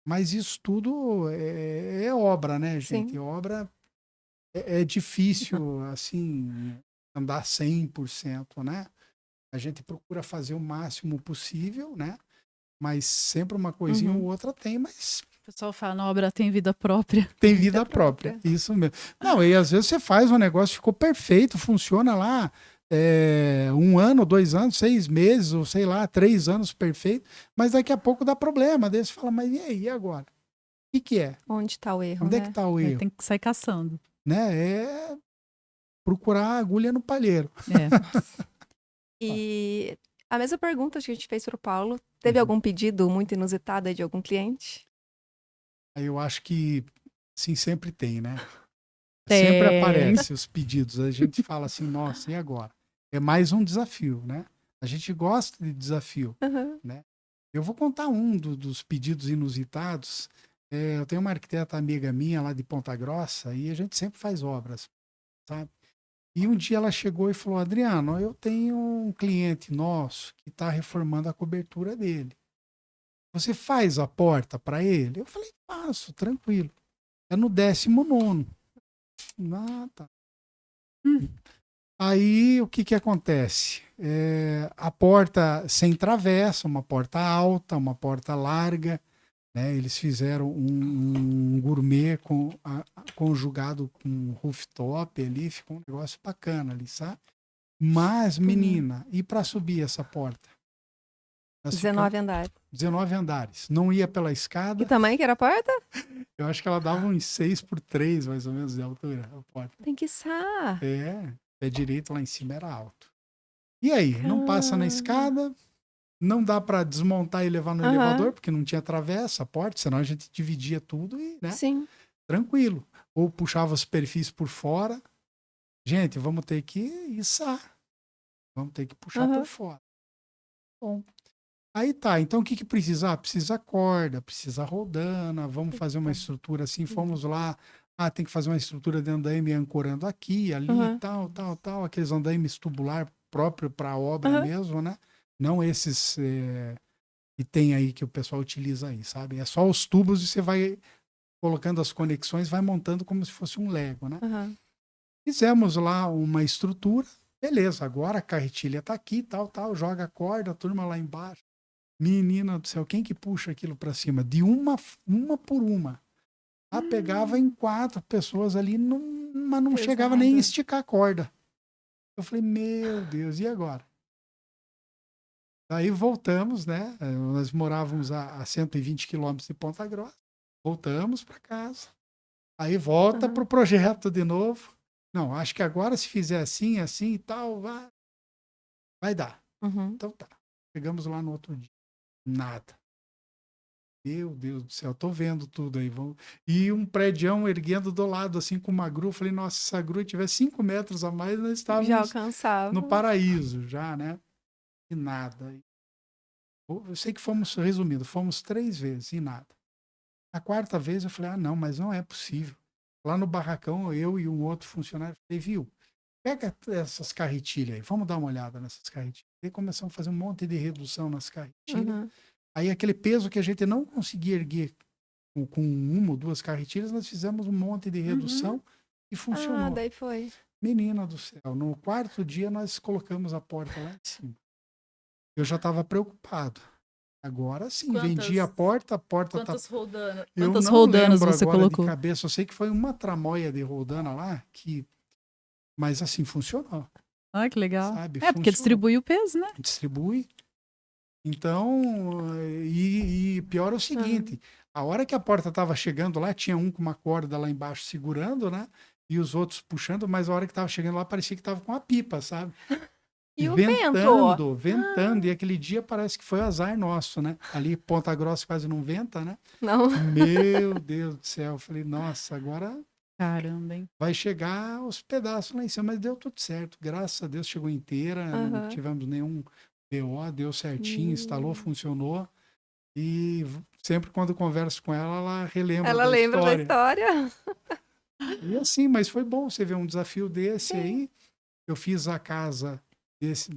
Mas isso tudo é obra, né, gente? Sim. Obra é difícil, assim, andar 100%, né? A gente procura fazer o máximo possível, né? Mas sempre uma coisinha ou outra tem, mas... O pessoal fala, na obra tem vida própria. Tem vida própria, isso mesmo. Não, e às vezes você faz um negócio, ficou perfeito, funciona lá 1 ano, 2 anos, 6 meses, ou sei lá, 3 anos perfeito, mas daqui a pouco dá problema. Daí você fala, mas e aí, e agora? O que é? Onde está o erro, Onde é que está o erro? Tem que sair caçando. Né? É procurar a agulha no palheiro. E a mesma pergunta que a gente fez para o Paulo, teve algum pedido muito inusitado aí de algum cliente? Eu acho que, sim, sempre tem, né? Sempre aparecem os pedidos. A gente fala assim, nossa, e agora? É mais um desafio, né? A gente gosta de desafio, né? Eu vou contar um dos pedidos inusitados. Eu tenho uma arquiteta amiga minha lá de Ponta Grossa e a gente sempre faz obras, sabe? E um dia ela chegou e falou, Adriano, eu tenho um cliente nosso que está reformando a cobertura dele. Você faz a porta para ele? Eu falei, faço, tranquilo. É no 19º. Tá. Aí o que acontece? A porta sem travessa, uma porta alta, uma porta larga, né? Eles fizeram um gourmet conjugado com rooftop ali, ficou um negócio bacana ali, sabe? Mas, menina, e para subir essa porta? Nós 19 andares. 19 andares. Não ia pela Que escada. tamanho que era a porta? Eu acho que ela dava uns 6x3, mais ou menos, de altura. A porta. Tem que içar. Pé direito lá em cima era alto. E aí? Não passa na escada, não dá para desmontar e levar no elevador, porque não tinha travessa, a porta, senão a gente dividia tudo e, né? Sim. Tranquilo. Ou puxava a superfície por fora. Gente, vamos ter que içar. Vamos ter que puxar por fora. Bom. Aí tá, então o que precisa? Precisa corda, precisa rodana, vamos fazer uma estrutura assim, fomos lá, tem que fazer uma estrutura de andaime ancorando aqui, ali, tal, aqueles andaimes tubular próprio para a obra mesmo, né? Não esses que tem aí que o pessoal utiliza aí, sabe? É só os tubos e você vai colocando as conexões, vai montando como se fosse um Lego, né? Fizemos lá uma estrutura, beleza, agora a carretilha tá aqui, tal, joga a corda, a turma lá embaixo. Menina do céu, quem que puxa aquilo para cima? De uma por uma. Pegava em 4 pessoas ali, mas não chegava nem a esticar a corda. Eu falei, meu Deus, e agora? Aí voltamos, né? Nós morávamos a 120 quilômetros de Ponta Grossa. Voltamos para casa. Aí volta pro projeto de novo. Não, acho que agora se fizer assim e tal, vai dar. Então tá. Chegamos lá no outro dia. Nada. Meu Deus do céu, tô vendo tudo aí. E um prédião erguendo do lado, assim, com uma grua. Falei, nossa, se a grua tivesse 5 metros a mais, nós estávamos já alcançava. no paraíso, já, né? E nada. Eu sei que fomos, resumindo, fomos 3 vezes e nada. A 4ª vez eu falei, não, mas não é possível. Lá no barracão, eu e um outro funcionário, falei, viu, pega essas carretilhas aí, vamos dar uma olhada nessas carretilhas. Aí começamos a fazer um monte de redução nas carretilhas. Aí aquele peso que a gente não conseguia erguer com 1 ou 2 carretilhas, nós fizemos um monte de redução e funcionou. Daí foi. Menina do céu, no 4º dia nós colocamos a porta lá em cima. Eu já estava preocupado. Agora sim, vendi a porta Quantas tá... roldanas? Eu Quantas não roldanas lembro você agora colocou? de cabeça, eu sei que foi uma tramóia de roldana lá, mas assim, funcionou. Que legal. Sabe? Porque Funcionou. distribui o peso, né? Distribui. Então, e pior é o seguinte, a hora que a porta estava chegando lá, tinha um com uma corda lá embaixo segurando, né? E os outros puxando, mas a hora que estava chegando lá, parecia que estava com uma pipa, sabe? E o ventando. E aquele dia parece que foi azar nosso, né? Ali, Ponta Grossa quase não venta, né? Não. Meu Deus do céu. Eu falei, nossa, agora... Caramba, hein? Vai chegar os pedaços lá em cima, mas deu tudo certo. Graças a Deus chegou inteira, não tivemos nenhum BO, deu certinho, instalou, funcionou. E sempre quando converso com ela, ela relembra Ela lembra da história. E assim, mas foi bom você ver um desafio desse aí. Eu fiz a casa desse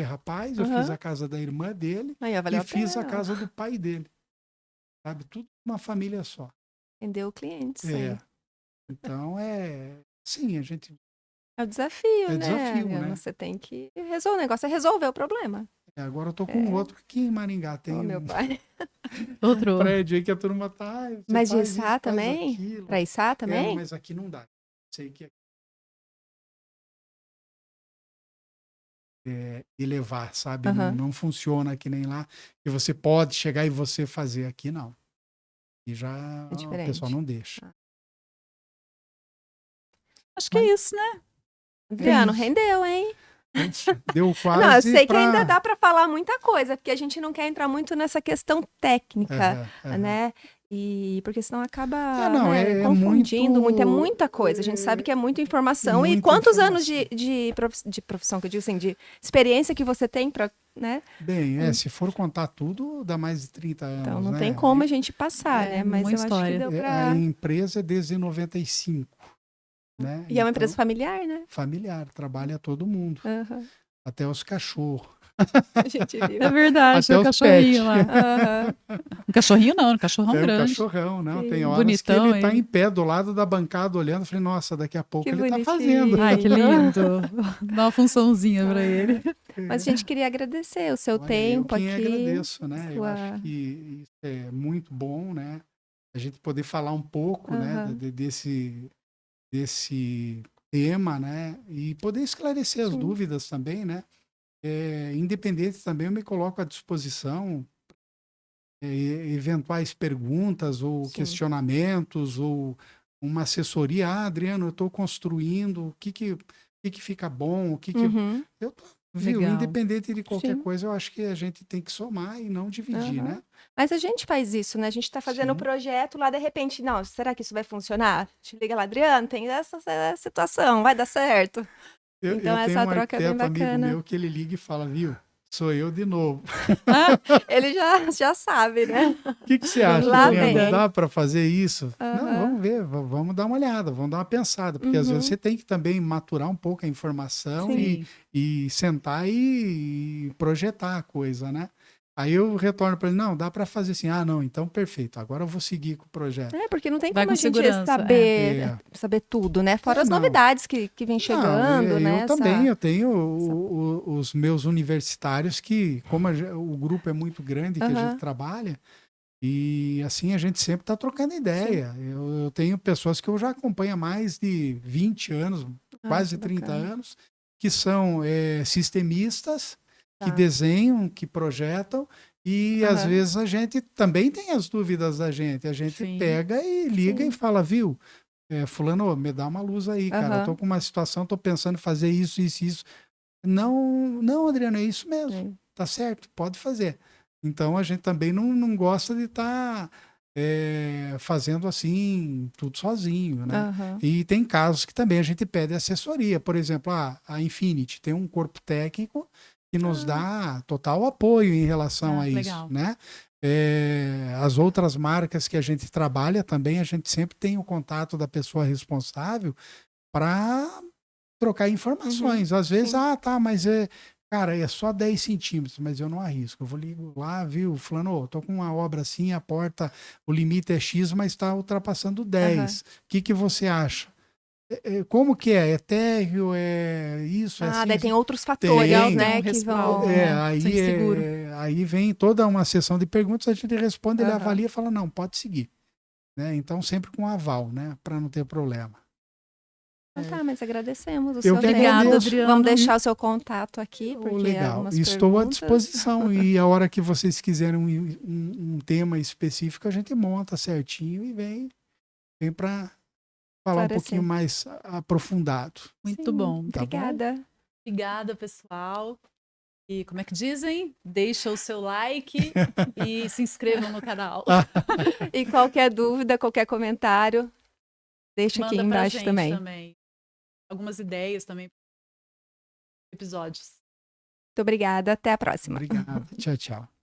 rapaz, eu fiz a casa da irmã dele e fiz a casa do pai dele. Sabe? Tudo uma família só. Entendeu o cliente, sim. Então, sim, a gente... É o desafio, né? Desafio, né? Você tem que resolver. O negócio é resolver o problema. Agora eu tô com outro aqui em Maringá. Tem meu pai. outro prédio aí que a turma tá... Mas de içar também? Pra içar também? Mas aqui não dá. Sei que elevar, sabe? Não funciona que nem lá. E você pode chegar e você fazer. Aqui não. E já o pessoal não deixa. Acho que é isso, né? Adriano, rendeu, hein? Deu quase. Não, eu sei que ainda dá para falar muita coisa, porque a gente não quer entrar muito nessa questão técnica, né? E porque senão acaba confundindo muito. É muita coisa. A gente sabe que é muita informação. E quantos anos de profissão, que eu digo assim, de experiência que você tem para, né? Bem, se for contar tudo, dá mais de 30 anos. Então não tem como a gente passar, né? Mas eu acho que deu pra... A empresa é desde 95. Né? E é uma empresa familiar, né? Familiar, trabalha todo mundo. Até os cachorros. A gente viu. É verdade, até o cachorrinho lá. Um cachorrinho não, um cachorrão grande. Um cachorrão, não. Sim. Tem horas bonitão, que ele tá em pé do lado da bancada olhando. Falei, nossa, daqui a pouco ele tá fazendo. Ai, que lindo. Dá uma funçãozinha para ele. Mas a gente queria agradecer o seu tempo aqui. Eu agradeço, né? Eu acho que isso é muito bom, né? A gente poder falar um pouco, né? Desse tema, né? E poder esclarecer as dúvidas também, né? independente também, eu me coloco à disposição, eventuais perguntas ou questionamentos ou uma assessoria. Adriano, eu estou construindo, o que fica bom, o que eu tô, viu? Legal. Independente de qualquer coisa, eu acho que a gente tem que somar e não dividir, né? Mas a gente faz isso, né? A gente está fazendo o projeto lá, de repente, não, será que isso vai funcionar? Te liga lá, Adriano, tem essa situação, vai dar certo. Então, eu tenho essa um troca é bem arquiteto amigo bacana. meu que ele liga e fala, viu? Sou eu de novo. Ele já sabe, né? O que você acha, Lá Adriano? vem. Dá para fazer isso? Não, vamos ver, vamos dar uma olhada, vamos dar uma pensada, porque às vezes você tem que também maturar um pouco a informação e sentar e projetar a coisa, né? Aí eu retorno para ele, não, dá para fazer assim. Ah, não, então perfeito, agora eu vou seguir com o projeto. Porque não tem Vai como a com gente segurança, saber tudo, né? Fora as novidades que vem chegando, né? Eu também, eu tenho os meus universitários que, como o grupo é muito grande que a gente trabalha, e assim a gente sempre está trocando ideia. Eu tenho pessoas que eu já acompanho há mais de 20 anos, quase 30 anos, que são sistemistas, que desenham, que projetam, e às vezes a gente também tem as dúvidas da gente. A gente pega e liga e fala, viu, fulano, me dá uma luz aí, cara. Eu tô com uma situação, tô pensando em fazer isso, isso, isso. Não, Adriano, é isso mesmo. Tá certo, pode fazer. Então a gente também não gosta de estar fazendo assim, tudo sozinho, né? E tem casos que também a gente pede assessoria. Por exemplo, a Infinity tem um corpo técnico que nos dá total apoio em relação a isso, legal. né? As outras marcas que a gente trabalha também, a gente sempre tem o contato da pessoa responsável para trocar informações. Às vezes, tá, mas cara, é só 10 centímetros, mas eu não arrisco. Eu vou ligo lá, viu, fulano, tô com uma obra assim, a porta, o limite é X, mas está ultrapassando 10. O que você acha? Como que é? É térreo? É isso? É assim? Daí tem outros fatores, né? Que vão... Aí vem toda uma sessão de perguntas, a gente responde, ele avalia e fala, não, pode seguir. Né? Então, sempre com aval, né? Para não ter problema. Tá, mas agradecemos o Eu seu que tempo. agradeço. Adriano. Vamos deixar o seu contato aqui, porque legal. Estou à disposição e a hora que vocês quiserem um tema específico, a gente monta certinho e vem para falar um pouquinho mais aprofundado. Muito bom. Tá Obrigada. bom? Obrigada, pessoal. E como é que dizem? Deixa o seu like e se inscrevam no canal. E qualquer dúvida, qualquer comentário, deixa Manda aqui embaixo também. Algumas ideias também. Episódios. Muito obrigada. Até a próxima. Obrigado. Tchau, tchau.